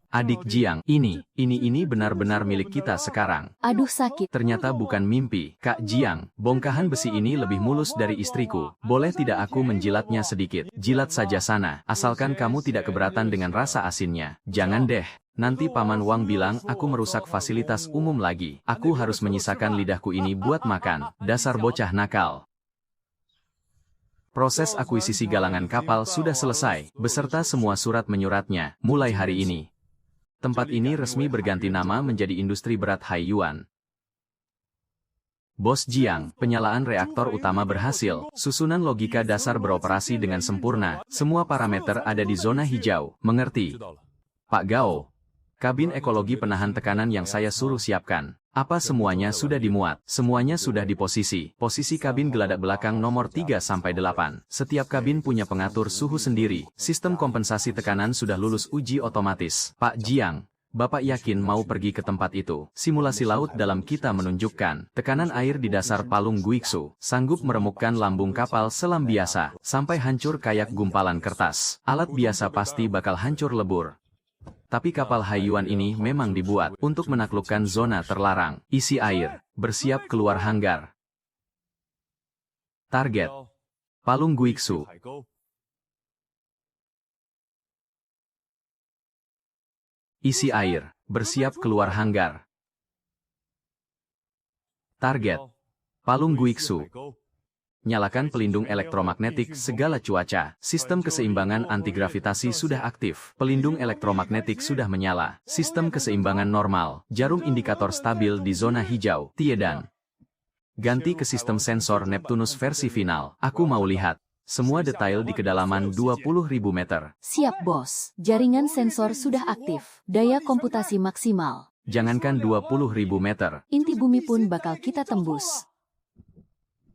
Speaker 2: Adik Jiang, ini benar-benar milik kita sekarang.
Speaker 1: Aduh sakit.
Speaker 2: Ternyata bukan mimpi, Kak Jiang, bongkahan besi ini lebih mulus dari istriku. Boleh tidak aku menjilatnya sedikit? Jilat saja sana, asalkan kamu tidak keberatan dengan rasa asinnya. Jangan deh. Nanti Paman Wang bilang aku merusak fasilitas umum lagi. Aku harus menyisakan lidahku ini buat makan. Dasar bocah nakal. Proses akuisisi galangan kapal sudah selesai, beserta semua surat menyuratnya, mulai hari ini. Tempat ini resmi berganti nama menjadi Industri Berat Hai Yuan. Bos Jiang, penyalaan reaktor utama berhasil, susunan logika dasar beroperasi dengan sempurna, semua parameter ada di zona hijau, mengerti? Pak Gao. Kabin ekologi penahan tekanan yang saya suruh siapkan. Apa semuanya sudah dimuat? Semuanya sudah di posisi. Posisi kabin geladak belakang nomor 3-8. Setiap kabin punya pengatur suhu sendiri. Sistem kompensasi tekanan sudah lulus uji otomatis. Pak Jiang, Bapak yakin mau pergi ke tempat itu? Simulasi laut dalam kita menunjukkan tekanan air di dasar palung Guiksu sanggup meremukkan lambung kapal selam biasa sampai hancur kayak gumpalan kertas. Alat biasa pasti bakal hancur lebur. Tapi kapal Hai Yuan ini memang dibuat untuk menaklukkan zona terlarang. Isi air, bersiap keluar hanggar. Target, palung Guiksu. Isi air, bersiap keluar hanggar. Target, palung Guiksu. Nyalakan pelindung elektromagnetik segala cuaca. Sistem keseimbangan antigravitasi sudah aktif. Pelindung elektromagnetik sudah menyala. Sistem keseimbangan normal. Jarum indikator stabil di zona hijau. Tiedan. Ganti ke sistem sensor Neptunus versi final. Aku mau lihat semua detail di kedalaman 20.000 meter.
Speaker 1: Siap bos. Jaringan sensor sudah aktif. Daya komputasi maksimal.
Speaker 2: Jangankan 20.000 meter.
Speaker 1: Inti bumi pun bakal kita tembus.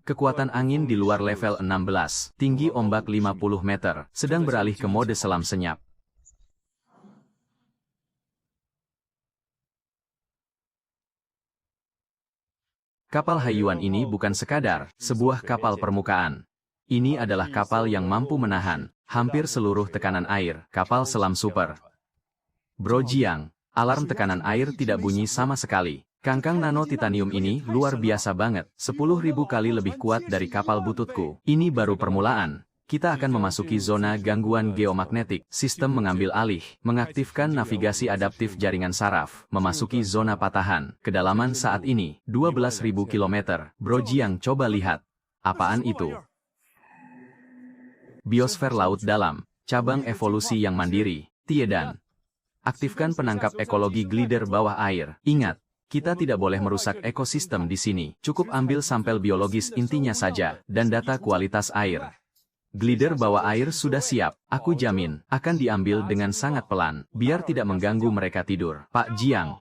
Speaker 2: Kekuatan angin di luar level 16, tinggi ombak 50 meter, sedang beralih ke mode selam senyap. Kapal Hai Yuan ini bukan sekadar sebuah kapal permukaan. Ini adalah kapal yang mampu menahan hampir seluruh tekanan air, kapal selam super. Bro Jiang, alarm tekanan air tidak bunyi sama sekali. Kangkang nano titanium ini luar biasa banget, 10.000 kali lebih kuat dari kapal bututku. Ini baru permulaan. Kita akan memasuki zona gangguan geomagnetik, sistem mengambil alih, mengaktifkan navigasi adaptif jaringan saraf, memasuki zona patahan. Kedalaman saat ini, 12.000 km. Bro Jiang, coba lihat. Apaan itu? Biosfer laut dalam, cabang evolusi yang mandiri, Tiedan. Aktifkan penangkap ekologi glider bawah air. Ingat, kita tidak boleh merusak ekosistem di sini. Cukup ambil sampel biologis intinya saja, dan data kualitas air. Glider bawah air sudah siap, aku jamin, akan diambil dengan sangat pelan, biar tidak mengganggu mereka tidur. Pak Jiang,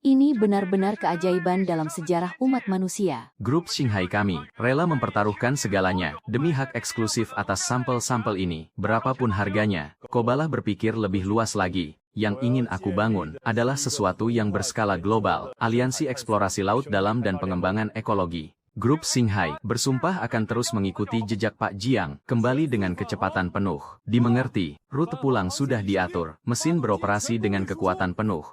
Speaker 2: ini
Speaker 1: benar-benar keajaiban dalam sejarah umat manusia.
Speaker 2: grup Shanghai kami, rela mempertaruhkan segalanya, demi hak eksklusif atas sampel-sampel ini, berapapun harganya. Kobalah berpikir lebih luas lagi. Yang ingin aku bangun adalah sesuatu yang berskala global, aliansi eksplorasi laut dalam dan pengembangan ekologi. Grup Shanghai bersumpah akan terus mengikuti jejak Pak Jiang, kembali dengan kecepatan penuh. Dimengerti, rute pulang sudah diatur, mesin beroperasi dengan kekuatan penuh.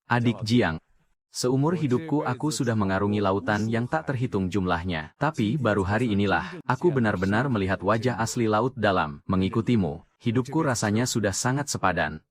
Speaker 2: Adik Jiang, seumur hidupku aku sudah mengarungi lautan yang tak terhitung jumlahnya. Tapi baru hari inilah, aku benar-benar melihat wajah asli laut dalam. Mengikutimu, hidupku rasanya sudah sangat sepadan.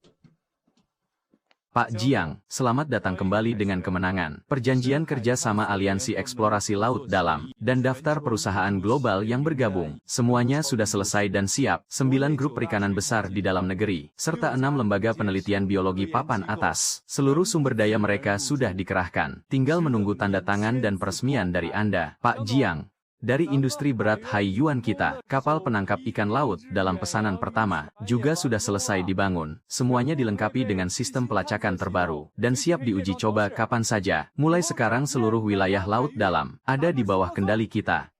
Speaker 2: Pak Jiang, selamat datang kembali dengan kemenangan. Perjanjian kerja sama Aliansi Eksplorasi Laut Dalam, dan daftar perusahaan global yang bergabung. Semuanya sudah selesai dan siap. 9 grup perikanan besar di dalam negeri, serta 6 lembaga penelitian biologi papan atas. Seluruh sumber daya mereka sudah dikerahkan. Tinggal menunggu tanda tangan dan peresmian dari Anda, Pak Jiang. Dari industri berat Haiyuan kita, kapal penangkap ikan laut dalam pesanan pertama, juga sudah selesai dibangun. Semuanya dilengkapi dengan sistem pelacakan terbaru, dan siap diuji coba kapan saja. Mulai sekarang seluruh wilayah laut dalam, ada di bawah kendali kita.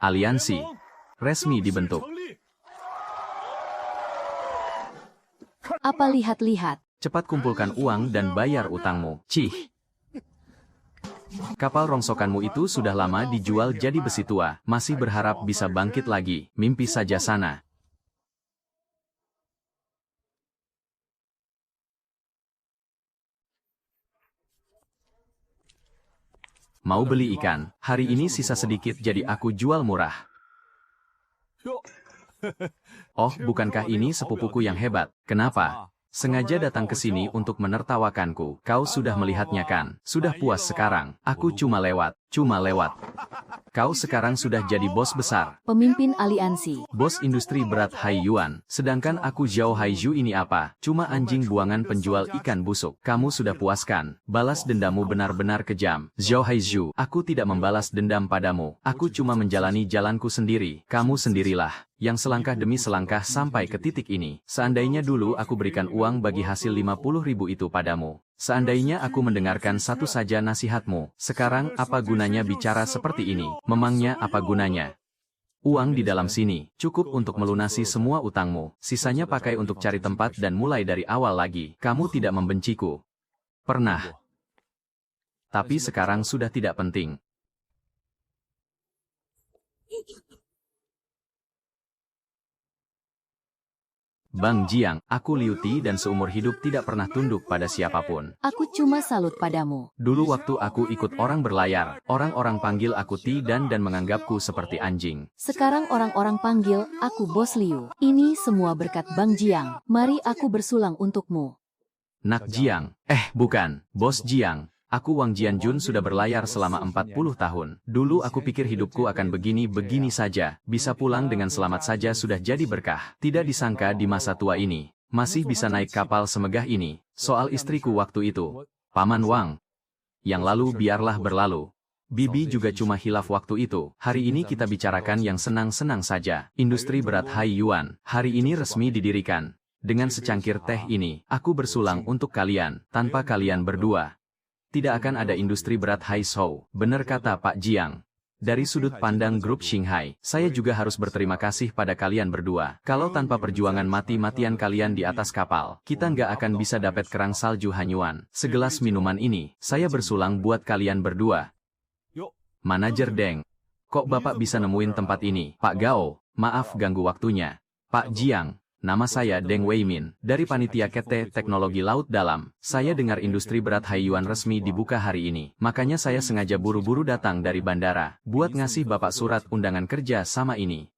Speaker 2: Aliansi resmi dibentuk.
Speaker 1: Apa lihat-lihat?
Speaker 2: Cepat kumpulkan uang dan bayar utangmu. Cih. Kapal rongsokanmu itu sudah lama dijual jadi besi tua. Masih berharap bisa bangkit lagi. Mimpi saja sana. Mau beli ikan? Hari ini sisa sedikit jadi aku jual murah. Oh, bukankah ini sepupuku yang hebat? Kenapa? Sengaja datang ke sini untuk menertawakanku. Kau sudah melihatnya kan? Sudah puas sekarang? Aku cuma lewat. Kau sekarang sudah jadi bos besar.
Speaker 1: Pemimpin aliansi.
Speaker 2: Bos industri berat Haiyuan. Sedangkan aku Zhao Haizhu ini apa? Cuma anjing buangan penjual ikan busuk. Kamu sudah puaskan. Balas dendammu benar-benar kejam. Zhao Haizhu, aku tidak membalas dendam padamu. Aku cuma menjalani jalanku sendiri. Kamu sendirilah yang selangkah demi selangkah sampai ke titik ini. Seandainya dulu aku berikan uang bagi hasil 50.000 itu padamu. Seandainya aku mendengarkan satu saja nasihatmu, sekarang apa gunanya bicara seperti ini? Memangnya apa gunanya? Uang di dalam sini, cukup untuk melunasi semua utangmu. Sisanya pakai untuk cari tempat dan mulai dari awal lagi. Kamu tidak membenciku. Pernah. Tapi sekarang sudah tidak penting. Bang Jiang, aku Liu Ti dan seumur hidup tidak pernah tunduk pada siapapun.
Speaker 1: Aku cuma salut padamu.
Speaker 2: Dulu waktu aku ikut orang berlayar, orang-orang panggil aku Ti dan menganggapku seperti anjing.
Speaker 1: Sekarang orang-orang panggil aku Bos Liu. Ini semua berkat Bang Jiang. Mari aku bersulang untukmu.
Speaker 2: Nak Jiang, bukan, Bos Jiang. Aku Wang Jianjun sudah berlayar selama 40 tahun. Dulu aku pikir hidupku akan begini-begini saja. Bisa pulang dengan selamat saja sudah jadi berkah. Tidak disangka di masa tua ini, masih bisa naik kapal semegah ini. Soal istriku waktu itu, Paman Wang. Yang lalu biarlah berlalu. Bibi juga cuma hilaf waktu itu. Hari ini kita bicarakan yang senang-senang saja. Industri berat Haiyuan, hari ini resmi didirikan. Dengan secangkir teh ini, aku bersulang untuk kalian. Tanpa kalian berdua, tidak akan ada industri berat Haizhou. Benar kata Pak Jiang. Dari sudut pandang grup Shanghai, saya juga harus berterima kasih pada kalian berdua. Kalau tanpa perjuangan mati-matian kalian di atas kapal, kita nggak akan bisa dapat kerang salju Hanyuan. Segelas minuman ini, saya bersulang buat kalian berdua. Manajer Deng, kok Bapak bisa nemuin tempat ini? Pak Gao, maaf ganggu waktunya. Pak Jiang, nama saya Deng Weimin, dari Panitia KT Teknologi Laut Dalam. Saya dengar industri berat Haiyuan resmi dibuka hari ini. Makanya saya sengaja buru-buru datang dari bandara, buat ngasih Bapak surat undangan kerja sama ini.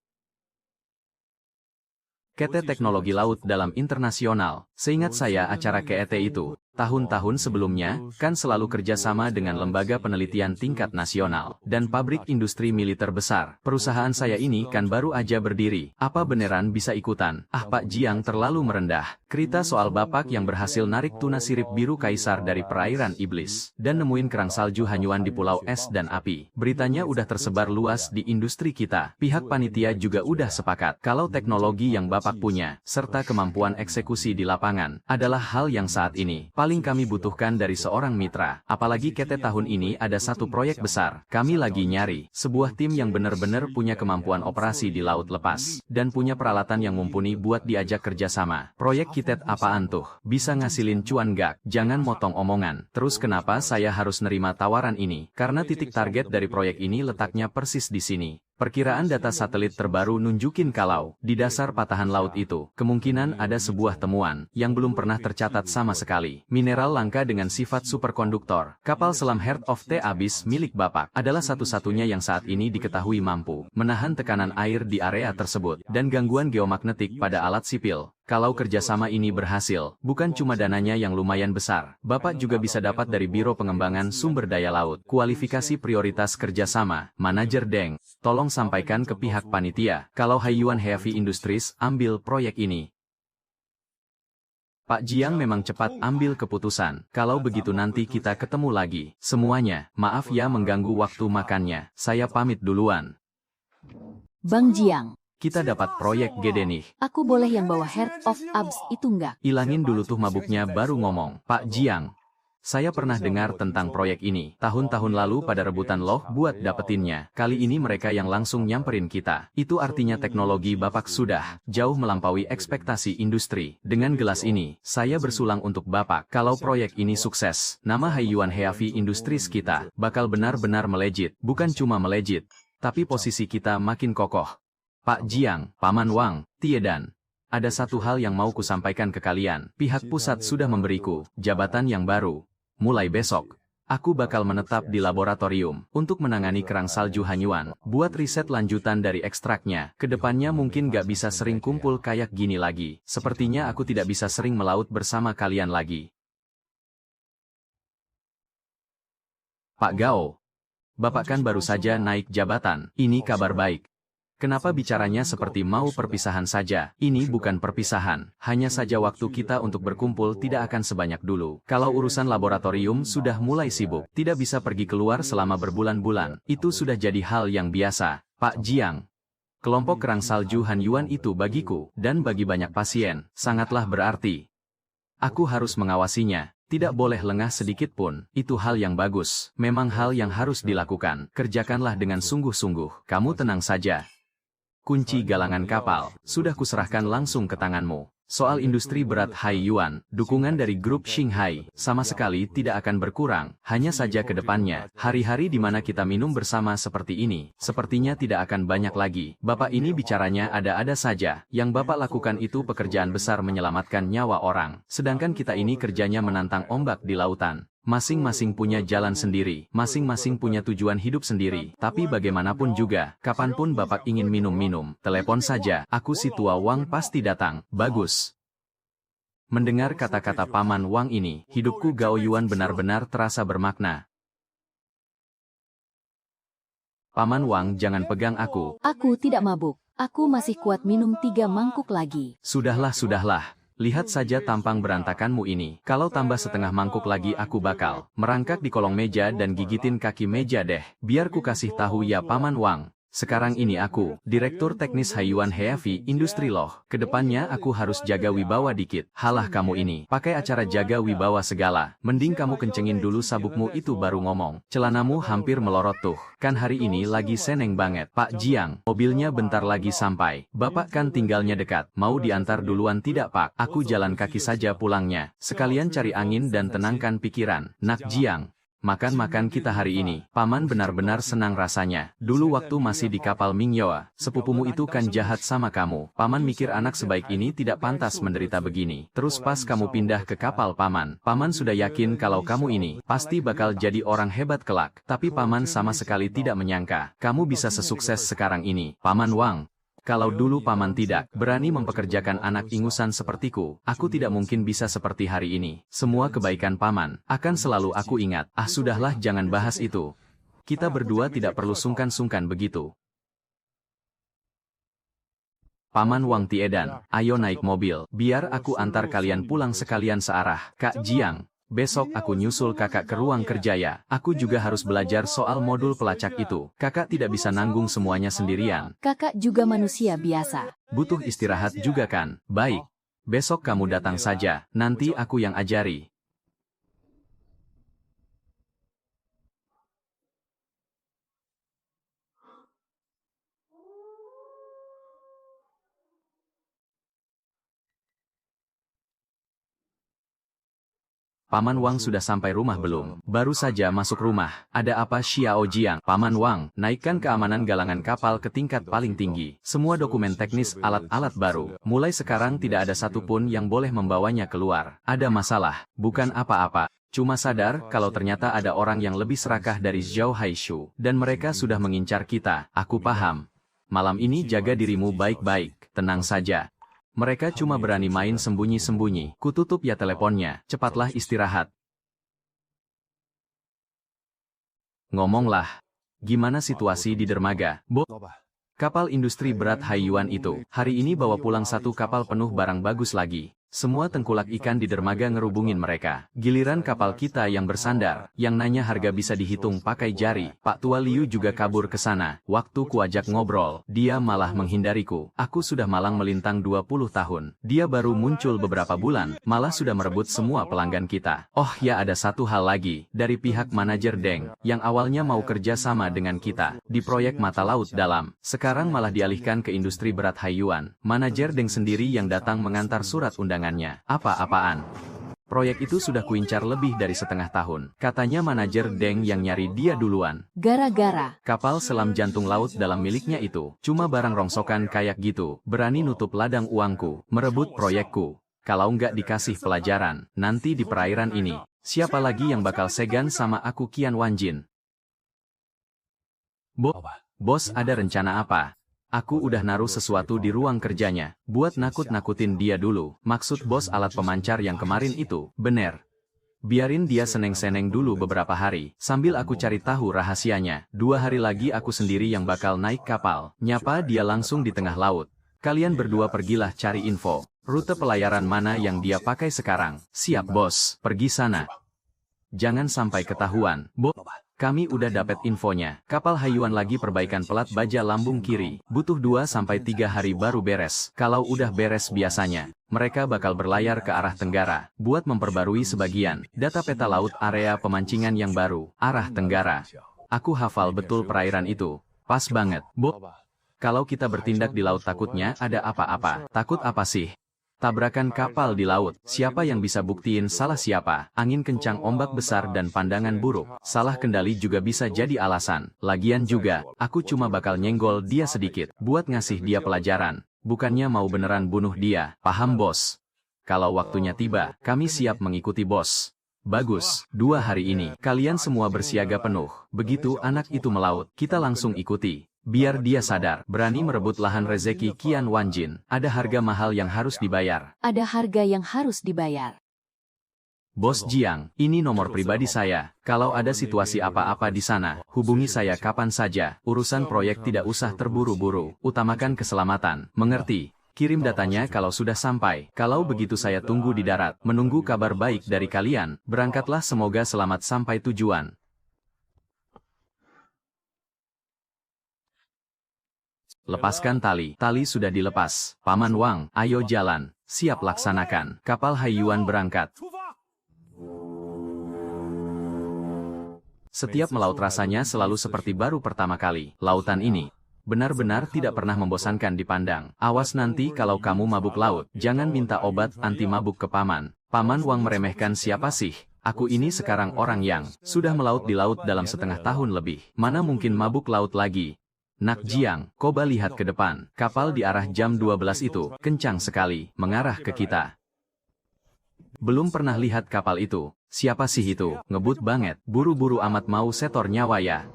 Speaker 2: KT Teknologi Laut Dalam Internasional, seingat saya acara KT itu, tahun-tahun sebelumnya, kan selalu kerjasama dengan lembaga penelitian tingkat nasional, dan pabrik industri militer besar. Perusahaan saya ini kan baru aja berdiri, apa beneran bisa ikutan? Ah Pak Jiang terlalu merendah. Cerita soal Bapak yang berhasil narik tuna sirip biru kaisar dari perairan iblis, dan nemuin kerang salju Hanyuan di pulau es dan api. Beritanya udah tersebar luas di industri kita. Pihak panitia juga udah sepakat, kalau teknologi yang Bapak punya, serta kemampuan eksekusi di lapangan, adalah hal yang saat ini paling kami butuhkan dari seorang mitra. Apalagi KT tahun ini ada satu proyek besar. Kami lagi nyari sebuah tim yang benar-benar punya kemampuan operasi di laut lepas, dan punya peralatan yang mumpuni buat diajak kerjasama. Proyek KT apaan tuh? Bisa ngasilin cuan gak? Jangan motong omongan. Terus kenapa saya harus nerima tawaran ini? Karena titik target dari proyek ini letaknya persis di sini. Perkiraan data satelit terbaru nunjukin kalau, di dasar patahan laut itu, kemungkinan ada sebuah temuan, yang belum pernah tercatat sama sekali. Mineral langka dengan sifat superkonduktor. Kapal selam Heart of the Abyss milik Bapak, adalah satu-satunya yang saat ini diketahui mampu menahan tekanan air di area tersebut, dan gangguan geomagnetik pada alat sipil. Kalau kerjasama ini berhasil, bukan cuma dananya yang lumayan besar, Bapak juga bisa dapat dari Biro Pengembangan Sumber Daya Laut. Kualifikasi prioritas kerjasama, Manajer Deng, tolong sampaikan ke pihak panitia, kalau Haiyuan Heavy Industries ambil proyek ini. Pak Jiang memang cepat ambil keputusan. Kalau begitu nanti kita ketemu lagi. Semuanya, maaf ya mengganggu waktu makannya. Saya pamit duluan.
Speaker 1: Bang Jiang,
Speaker 2: kita dapat proyek gede nih.
Speaker 1: aku boleh yang bawa Heart of Abyss itu nggak?
Speaker 2: Ilangin dulu tuh mabuknya baru ngomong. Pak Jiang, saya pernah dengar tentang proyek ini. Tahun-tahun lalu pada rebutan loh buat dapetinnya. Kali ini mereka yang langsung nyamperin kita. Itu artinya teknologi Bapak sudah jauh melampaui ekspektasi industri. Dengan gelas ini, saya bersulang untuk Bapak. Kalau proyek ini sukses, nama Haiyuan Heavy Industries kita bakal benar-benar melejit. Bukan cuma melejit, tapi posisi kita makin kokoh. Pak Jiang, Paman Wang, Tiedan, ada satu hal yang mau kusampaikan ke kalian. Pihak pusat sudah memberiku jabatan yang baru. Mulai besok, aku bakal menetap di laboratorium untuk menangani kerang salju Hanyuan, buat riset lanjutan dari ekstraknya. Kedepannya mungkin gak bisa sering kumpul kayak gini lagi. Sepertinya aku tidak bisa sering melaut bersama kalian lagi. Pak Gao, Bapak kan baru saja naik jabatan. Ini kabar baik. Kenapa bicaranya seperti mau perpisahan saja? Ini bukan perpisahan, hanya saja waktu kita untuk berkumpul tidak akan sebanyak dulu. Kalau urusan laboratorium sudah mulai sibuk, tidak bisa pergi keluar selama berbulan-bulan, itu sudah jadi hal yang biasa. Pak Jiang, kelompok kerang salju Hanyuan itu bagiku, dan bagi banyak pasien, sangatlah berarti. Aku harus mengawasinya. Tidak boleh lengah sedikit pun, itu hal yang bagus. Memang hal yang harus dilakukan, kerjakanlah dengan sungguh-sungguh. Kamu tenang saja. Kunci galangan kapal, sudah kuserahkan langsung ke tanganmu. Soal industri berat Haiyuan, dukungan dari grup Shanghai, sama sekali tidak akan berkurang. Hanya saja ke depannya, hari-hari di mana kita minum bersama seperti ini, sepertinya tidak akan banyak lagi. Bapak ini bicaranya ada-ada saja, yang Bapak lakukan itu pekerjaan besar menyelamatkan nyawa orang. Sedangkan kita ini kerjanya menantang ombak di lautan. Masing-masing punya jalan sendiri, masing-masing punya tujuan hidup sendiri. Tapi bagaimanapun juga, kapanpun Bapak ingin minum-minum, telepon saja, aku si tua Wang pasti datang. Bagus. Mendengar kata-kata Paman Wang ini, hidupku Gao Yuan benar-benar terasa bermakna. Paman Wang jangan pegang aku.
Speaker 1: Aku tidak mabuk, aku masih kuat minum 3 mangkuk lagi.
Speaker 2: Sudahlah, sudahlah. Lihat saja tampang berantakanmu ini. Kalau tambah setengah mangkuk lagi aku bakal merangkak di kolong meja dan gigitin kaki meja deh. Biar ku kasih tahu ya Paman Wang. Sekarang ini aku, Direktur Teknis Haiyuan Heavy Industri loh. Kedepannya aku harus jaga wibawa dikit. Halah kamu ini, pakai acara jaga wibawa segala. Mending kamu kencengin dulu sabukmu itu baru ngomong. Celanamu hampir melorot tuh. Kan hari ini lagi seneng banget. Pak Jiang, mobilnya bentar lagi sampai. Bapak kan tinggalnya dekat. Mau diantar duluan tidak Pak? Aku jalan kaki saja pulangnya. Sekalian cari angin dan tenangkan pikiran. Nak Jiang. Makan-makan kita hari ini. Paman benar-benar senang rasanya. Dulu waktu masih di kapal Mingyoa, sepupumu itu kan jahat sama kamu. Paman mikir anak sebaik ini tidak pantas menderita begini. Terus pas kamu pindah ke kapal Paman, Paman sudah yakin kalau kamu ini pasti bakal jadi orang hebat kelak. Tapi Paman sama sekali tidak menyangka kamu bisa sesukses sekarang ini. Paman Wang. Kalau dulu Paman tidak berani mempekerjakan anak ingusan sepertiku, aku tidak mungkin bisa seperti hari ini. Semua kebaikan Paman akan selalu aku ingat. Ah sudahlah jangan bahas itu. Kita berdua tidak perlu sungkan-sungkan begitu. Paman Wang Tiedan, ayo naik mobil, biar aku antar kalian pulang sekalian searah. Kak Jiang. Besok aku nyusul kakak ke ruang kerja ya. Aku juga harus belajar soal modul pelacak itu. Kakak tidak bisa nanggung semuanya sendirian.
Speaker 1: Kakak juga manusia biasa.
Speaker 2: Butuh istirahat juga kan? Baik. Besok kamu datang saja, nanti aku yang ajari. Paman Wang sudah sampai rumah belum? Baru saja masuk rumah. Ada apa Xiao Jiang? Paman Wang, naikkan keamanan galangan kapal ke tingkat paling tinggi. Semua dokumen teknis alat-alat baru. Mulai sekarang tidak ada satupun yang boleh membawanya keluar. Ada masalah? Bukan apa-apa. Cuma sadar kalau ternyata ada orang yang lebih serakah dari Zhao Haishu. Dan mereka sudah mengincar kita. Aku paham. Malam ini jaga dirimu baik-baik. Tenang saja. Mereka cuma berani main sembunyi-sembunyi. Kututup ya teleponnya. Cepatlah istirahat. Ngomonglah. Gimana situasi di dermaga? Kapal industri berat Haiyuan itu, hari ini bawa pulang satu kapal penuh barang bagus lagi. Semua tengkulak ikan di dermaga ngerubungin mereka. Giliran kapal kita yang bersandar, yang nanya harga bisa dihitung pakai jari. Pak Tua Liu juga kabur ke sana. Waktu kuajak ngobrol, dia malah menghindariku. Aku sudah malang melintang 20 tahun. Dia baru muncul beberapa bulan, malah sudah merebut semua pelanggan kita. Oh ya ada satu hal lagi, dari pihak manajer Deng, yang awalnya mau kerja sama dengan kita, di proyek mata laut dalam. Sekarang malah dialihkan ke industri berat Haiyuan. Manajer Deng sendiri yang datang mengantar surat undangan. Apa-apaan? Proyek itu sudah kuincar lebih dari setengah tahun. Katanya manajer Deng yang nyari dia duluan.
Speaker 1: Gara-gara
Speaker 2: Kapal selam jantung laut dalam miliknya itu, cuma barang rongsokan kayak gitu, berani nutup ladang uangku, merebut proyekku. Kalau nggak dikasih pelajaran, nanti di perairan ini, siapa lagi yang bakal segan sama aku Qian Wanjin? Bos ada rencana apa? Aku udah naruh sesuatu di ruang kerjanya, buat nakut-nakutin dia dulu. Maksud bos alat pemancar yang kemarin itu, bener. Biarin dia seneng-seneng dulu beberapa hari, sambil aku cari tahu rahasianya. 2 hari lagi aku sendiri yang bakal naik kapal, nyapa dia langsung di tengah laut. Kalian berdua pergilah cari info, rute pelayaran mana yang dia pakai sekarang. Siap bos, pergi sana. Jangan sampai ketahuan, Kami udah dapat infonya. Kapal Haiyuan lagi perbaikan pelat baja lambung kiri. Butuh 2-3 hari baru beres. Kalau udah beres biasanya, mereka bakal berlayar ke arah tenggara, buat memperbarui sebagian data peta laut area pemancingan yang baru, arah tenggara. Aku hafal betul perairan itu. Pas banget, Kalau kita bertindak di laut takutnya ada apa-apa. Takut apa sih? Tabrakan kapal di laut, siapa yang bisa buktiin salah siapa? Angin kencang, ombak besar dan pandangan buruk. Salah kendali juga bisa jadi alasan. Lagian juga, aku cuma bakal nyenggol dia sedikit, buat ngasih dia pelajaran. Bukannya mau beneran bunuh dia, paham bos? Kalau waktunya tiba, kami siap mengikuti bos. Bagus, 2 hari ini, kalian semua bersiaga penuh. Begitu anak itu melaut, kita langsung ikuti. Biar dia sadar, berani merebut lahan rezeki Qian Wanjin. Ada harga mahal yang harus dibayar.
Speaker 1: Ada harga yang harus dibayar.
Speaker 2: Bos Jiang, ini nomor pribadi saya. Kalau ada situasi apa-apa di sana, hubungi saya kapan saja. Urusan proyek tidak usah terburu-buru. Utamakan keselamatan. Mengerti? Kirim datanya kalau sudah sampai. Kalau begitu saya tunggu di darat. Menunggu kabar baik dari kalian. Berangkatlah semoga selamat sampai tujuan. Lepaskan tali. Tali sudah dilepas. Paman Wang, ayo jalan. Siap laksanakan. Kapal Haiyuan berangkat. Setiap melaut rasanya selalu seperti baru pertama kali. Lautan ini benar-benar tidak pernah membosankan dipandang. Awas nanti kalau kamu mabuk laut. Jangan minta obat anti mabuk ke paman. Paman Wang meremehkan siapa sih? Aku ini sekarang orang yang sudah melaut di laut dalam setengah tahun lebih. Mana mungkin mabuk laut lagi? Nak Jiang, coba lihat ke depan. Kapal di arah jam 12 itu kencang sekali, mengarah ke kita. Belum pernah lihat kapal itu. Siapa sih itu? Ngebut banget. Buru-buru amat mau setor nyawa ya.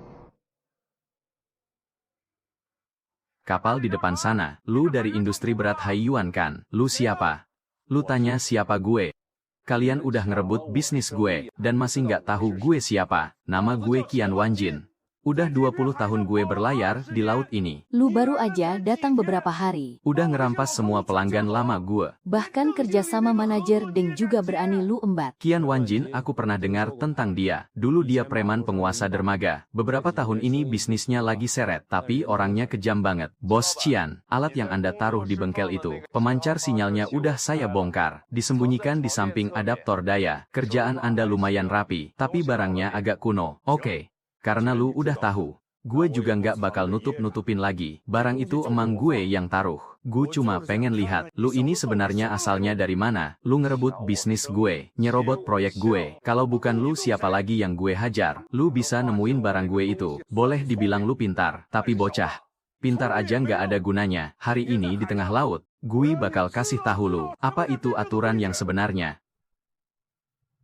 Speaker 2: Kapal di depan sana. Lu dari industri berat Haiyuan kan? Lu siapa? Lu tanya siapa gue? Kalian udah ngerebut bisnis gue, dan masih nggak tahu gue siapa. Nama gue Qian Wanjin. Udah 20 tahun gue berlayar di laut ini.
Speaker 1: Lu baru aja datang beberapa hari.
Speaker 2: Udah ngerampas semua pelanggan lama gue.
Speaker 1: Bahkan kerja sama manajer Deng juga berani lu embat.
Speaker 2: Qian Wanjin, aku pernah dengar tentang dia. Dulu dia preman penguasa dermaga. Beberapa tahun ini bisnisnya lagi seret, tapi orangnya kejam banget. Bos Qian, alat yang Anda taruh di bengkel itu, pemancar sinyalnya udah saya bongkar. Disembunyikan di samping adaptor daya. Kerjaan Anda lumayan rapi, tapi barangnya agak kuno. Oke. Karena lu udah tahu, gue juga nggak bakal nutup-nutupin lagi. Barang itu emang gue yang taruh. Gue cuma pengen lihat, lu ini sebenarnya asalnya dari mana? Lu ngerebut bisnis gue, nyerobot proyek gue. Kalau bukan lu siapa lagi yang gue hajar? Lu bisa nemuin barang gue itu. Boleh dibilang lu pintar, tapi bocah. Pintar aja nggak ada gunanya. Hari ini di tengah laut, gue bakal kasih tahu lu, apa itu aturan yang sebenarnya.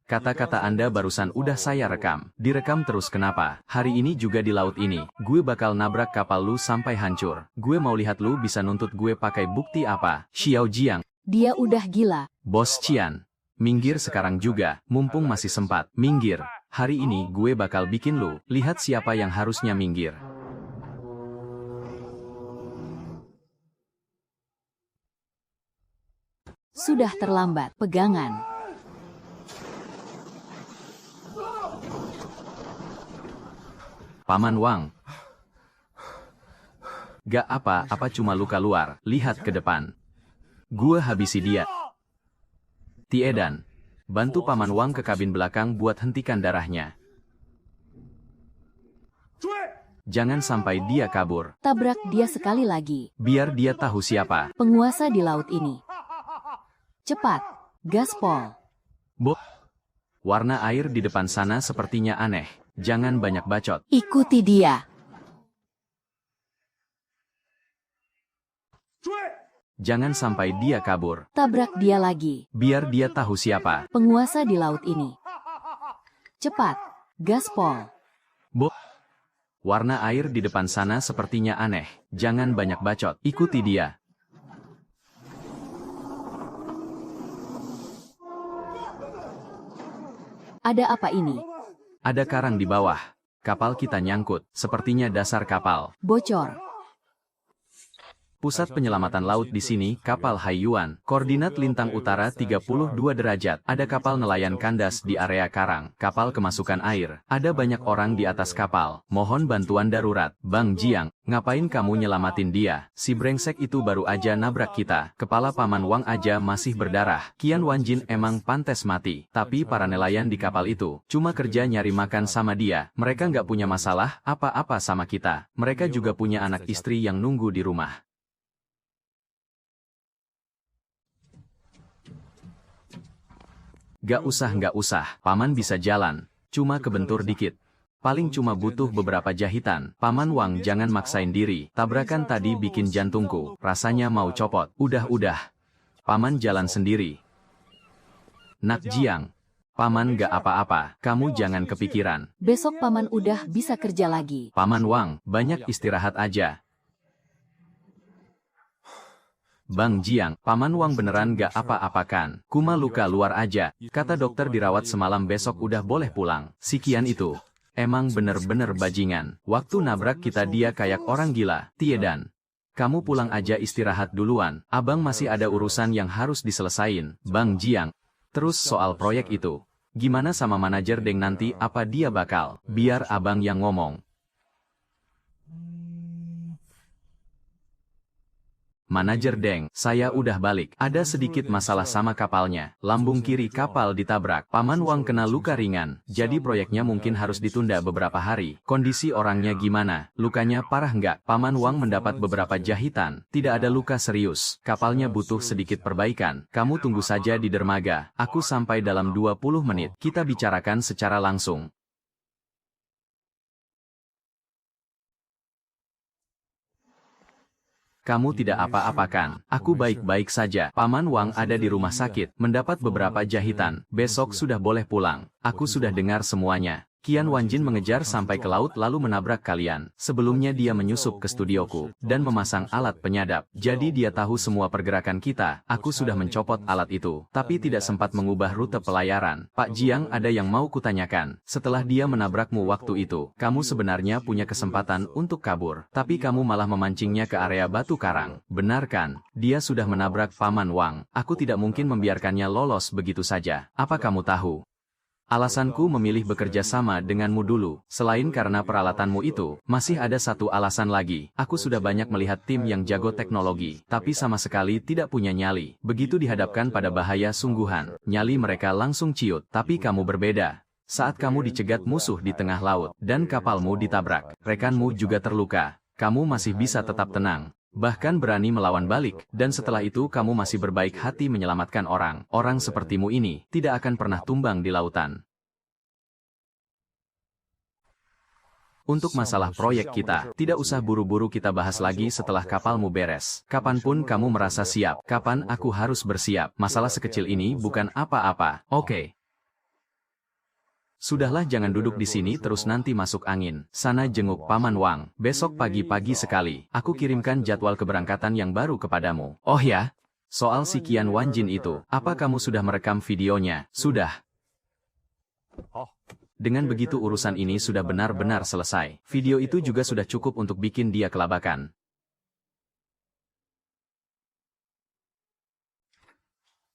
Speaker 2: Kata-kata Anda barusan udah saya rekam. Direkam terus kenapa? Hari ini juga di laut ini. Gue bakal nabrak kapal lu sampai hancur. Gue mau lihat lu bisa nuntut gue pakai bukti apa. Xiao Jiang.
Speaker 1: Dia udah gila.
Speaker 2: Bos Qian. Minggir sekarang juga. Mumpung masih sempat. Minggir. Hari ini gue bakal bikin lu lihat siapa yang harusnya minggir.
Speaker 1: Sudah terlambat. Pegangan.
Speaker 2: Paman Wang. Gak apa-apa cuma luka luar, lihat ke depan. Gua habisi dia. Tiedan. Bantu Paman Wang ke kabin belakang buat hentikan darahnya. Jangan sampai dia kabur.
Speaker 1: Tabrak dia sekali lagi.
Speaker 2: Biar dia tahu siapa
Speaker 1: penguasa di laut ini. Cepat, gaspol.
Speaker 2: Warna air di depan sana sepertinya aneh. Jangan banyak bacot.
Speaker 1: Ikuti dia.
Speaker 2: Jangan sampai dia kabur.
Speaker 1: Tabrak dia lagi.
Speaker 2: Biar dia tahu siapa
Speaker 1: penguasa di laut ini. Cepat, gaspol.
Speaker 2: Warna air di depan sana sepertinya aneh. Jangan banyak bacot. Ikuti dia.
Speaker 1: Ada apa ini?
Speaker 2: Ada karang di bawah. Kapal kita nyangkut. Sepertinya dasar kapal
Speaker 1: bocor.
Speaker 2: Pusat penyelamatan laut di sini, kapal Haiyuan. Koordinat lintang utara 32 derajat. Ada kapal nelayan kandas di area karang. Kapal kemasukan air. Ada banyak orang di atas kapal. Mohon bantuan darurat. Bang Jiang, ngapain kamu nyelamatin dia? Si brengsek itu baru aja nabrak kita. Kepala Paman Wang aja masih berdarah. Qian Wanjin emang pantes mati. Tapi para nelayan di kapal itu cuma kerja nyari makan sama dia. Mereka nggak punya masalah apa-apa sama kita. Mereka juga punya anak istri yang nunggu di rumah. Gak usah, Paman bisa jalan. Cuma kebentur dikit. Paling cuma butuh beberapa jahitan. Paman Wang jangan maksain diri. Tabrakan tadi bikin jantungku rasanya mau copot. Udah. Paman jalan sendiri. Nak Jiang. Paman gak apa-apa. Kamu jangan kepikiran.
Speaker 1: Besok Paman udah bisa kerja lagi.
Speaker 2: Paman Wang, banyak istirahat aja. Bang Jiang, Paman Wang beneran gak apa-apa kan? Cuma luka luar aja. Kata dokter dirawat semalam besok udah boleh pulang. Si Qian itu emang bener-bener bajingan. Waktu nabrak kita dia kayak orang gila. Tiedan, kamu pulang aja istirahat duluan. Abang masih ada urusan yang harus diselesain. Bang Jiang, terus soal proyek itu. Gimana sama manajer Deng nanti? Apa dia bakal biar abang yang ngomong? Manajer Deng, saya udah balik. Ada sedikit masalah sama kapalnya. Lambung kiri kapal ditabrak. Paman Wang kena luka ringan. Jadi proyeknya mungkin harus ditunda beberapa hari. Kondisi orangnya gimana? Lukanya parah nggak? Paman Wang mendapat beberapa jahitan. Tidak ada luka serius. Kapalnya butuh sedikit perbaikan. Kamu tunggu saja di dermaga. Aku sampai dalam 20 menit. Kita bicarakan secara langsung. Kamu tidak apa-apa kan? Aku baik-baik saja. Paman Wang ada di rumah sakit, mendapat beberapa jahitan. Besok sudah boleh pulang. Aku sudah dengar semuanya. Qian Wanjin mengejar sampai ke laut lalu menabrak kalian. Sebelumnya dia menyusup ke studioku dan memasang alat penyadap. Jadi dia tahu semua pergerakan kita. Aku sudah mencopot alat itu, tapi tidak sempat mengubah rute pelayaran. Pak Jiang, ada yang mau kutanyakan. Setelah dia menabrakmu waktu itu, kamu sebenarnya punya kesempatan untuk kabur, tapi kamu malah memancingnya ke area batu karang. Benar kan? Dia sudah menabrak Paman Wang. Aku tidak mungkin membiarkannya lolos begitu saja. Apa kamu tahu? Alasanku memilih bekerja sama denganmu dulu, selain karena peralatanmu itu, masih ada satu alasan lagi. Aku sudah banyak melihat tim yang jago teknologi, tapi sama sekali tidak punya nyali. Begitu dihadapkan pada bahaya sungguhan, nyali mereka langsung ciut, tapi kamu berbeda. Saat kamu dicegat musuh di tengah laut, dan kapalmu ditabrak, rekanmu juga terluka, kamu masih bisa tetap tenang. Bahkan berani melawan balik, dan setelah itu kamu masih berbaik hati menyelamatkan orang. Orang sepertimu ini tidak akan pernah tumbang di lautan. Untuk masalah proyek kita, tidak usah buru-buru kita bahas lagi setelah kapalmu beres. Kapanpun kamu merasa siap, kapan aku harus bersiap. Masalah sekecil ini bukan apa-apa, oke? Sudahlah, jangan duduk di sini terus nanti masuk angin. Sana jenguk Paman Wang. Besok pagi-pagi sekali, aku kirimkan jadwal keberangkatan yang baru kepadamu. Oh ya? Soal si Qian Wanjin itu, apa kamu sudah merekam videonya? Sudah. Dengan begitu urusan ini sudah benar-benar selesai. Video itu juga sudah cukup untuk bikin dia kelabakan.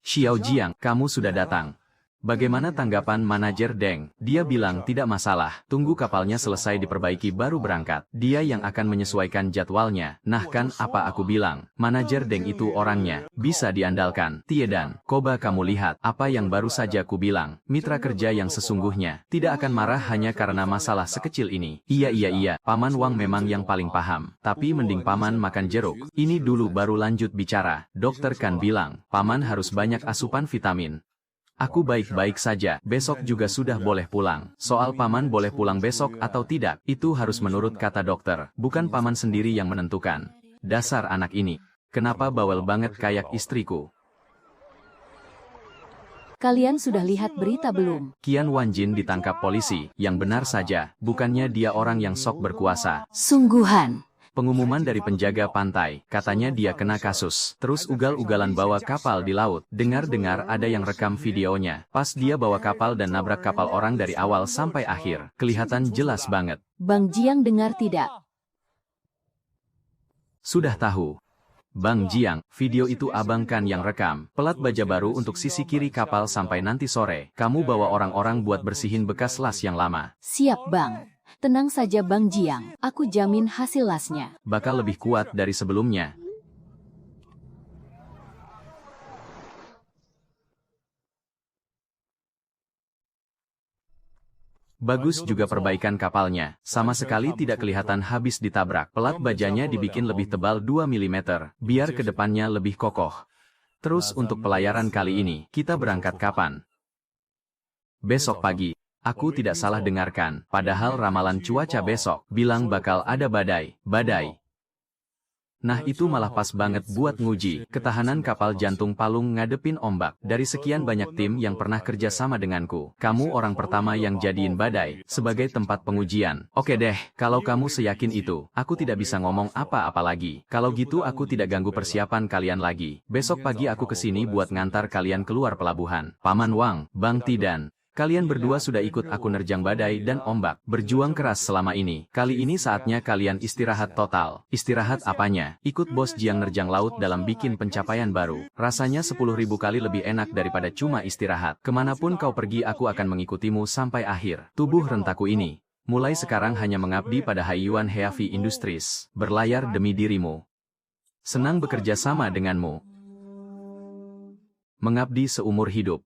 Speaker 2: Xiao Jiang, kamu sudah datang. Bagaimana tanggapan manajer Deng? Dia bilang tidak masalah, tunggu kapalnya selesai diperbaiki baru berangkat. Dia yang akan menyesuaikan jadwalnya. Nah kan apa aku bilang, manajer Deng itu orangnya bisa diandalkan. Tiedan, coba kamu lihat, apa yang baru saja ku bilang. Mitra kerja yang sesungguhnya tidak akan marah hanya karena masalah sekecil ini. Iya, Paman Wang memang yang paling paham. Tapi mending Paman makan jeruk. Ini dulu baru lanjut bicara. Dokter kan bilang, Paman harus banyak asupan vitamin. Aku baik-baik saja, besok juga sudah boleh pulang. Soal Paman boleh pulang besok atau tidak, itu harus menurut kata dokter, bukan Paman sendiri yang menentukan. Dasar anak ini, kenapa bawel banget kayak istriku?
Speaker 1: Kalian sudah lihat berita belum?
Speaker 2: Qian Wanjin ditangkap polisi, yang benar saja, bukannya dia orang yang sok berkuasa.
Speaker 1: Sungguhan.
Speaker 2: Pengumuman dari penjaga pantai, katanya dia kena kasus. Terus ugal-ugalan bawa kapal di laut. Dengar-dengar ada yang rekam videonya. Pas dia bawa kapal dan nabrak kapal orang dari awal sampai akhir. Kelihatan jelas banget.
Speaker 1: Bang Jiang dengar tidak?
Speaker 2: Sudah tahu. Bang Jiang, video itu abang kan yang rekam. Pelat baja baru untuk sisi kiri kapal sampai nanti sore. Kamu bawa orang-orang buat bersihin bekas las yang lama.
Speaker 1: Siap Bang. Tenang saja Bang Jiang, aku jamin hasil lasnya
Speaker 2: bakal lebih kuat dari sebelumnya. Bagus juga perbaikan kapalnya, sama sekali tidak kelihatan habis ditabrak. Pelat bajanya dibikin lebih tebal 2 mm, biar kedepannya lebih kokoh. Terus untuk pelayaran kali ini, kita berangkat kapan? Besok pagi. Aku tidak salah dengarkan, padahal ramalan cuaca besok bilang bakal ada badai. Nah itu malah pas banget buat nguji ketahanan kapal jantung palung ngadepin ombak. Dari sekian banyak tim yang pernah kerja sama denganku, kamu orang pertama yang jadiin badai sebagai tempat pengujian. Oke deh, kalau kamu seyakin itu, aku tidak bisa ngomong apa-apa lagi. Kalau gitu aku tidak ganggu persiapan kalian lagi. Besok pagi aku kesini buat ngantar kalian keluar pelabuhan. Paman Wang, Bang Tidan. Kalian berdua sudah ikut aku nerjang badai dan ombak, berjuang keras selama ini. Kali ini saatnya kalian istirahat total. Istirahat apanya? Ikut Bos Jiang nerjang laut dalam bikin pencapaian baru. Rasanya 10.000 kali lebih enak daripada cuma istirahat. Kemanapun kau pergi aku akan mengikutimu sampai akhir. Tubuh rentaku ini, mulai sekarang hanya mengabdi pada Haiyuan Heavy Industries. Berlayar demi dirimu. Senang bekerja sama denganmu. Mengabdi seumur hidup.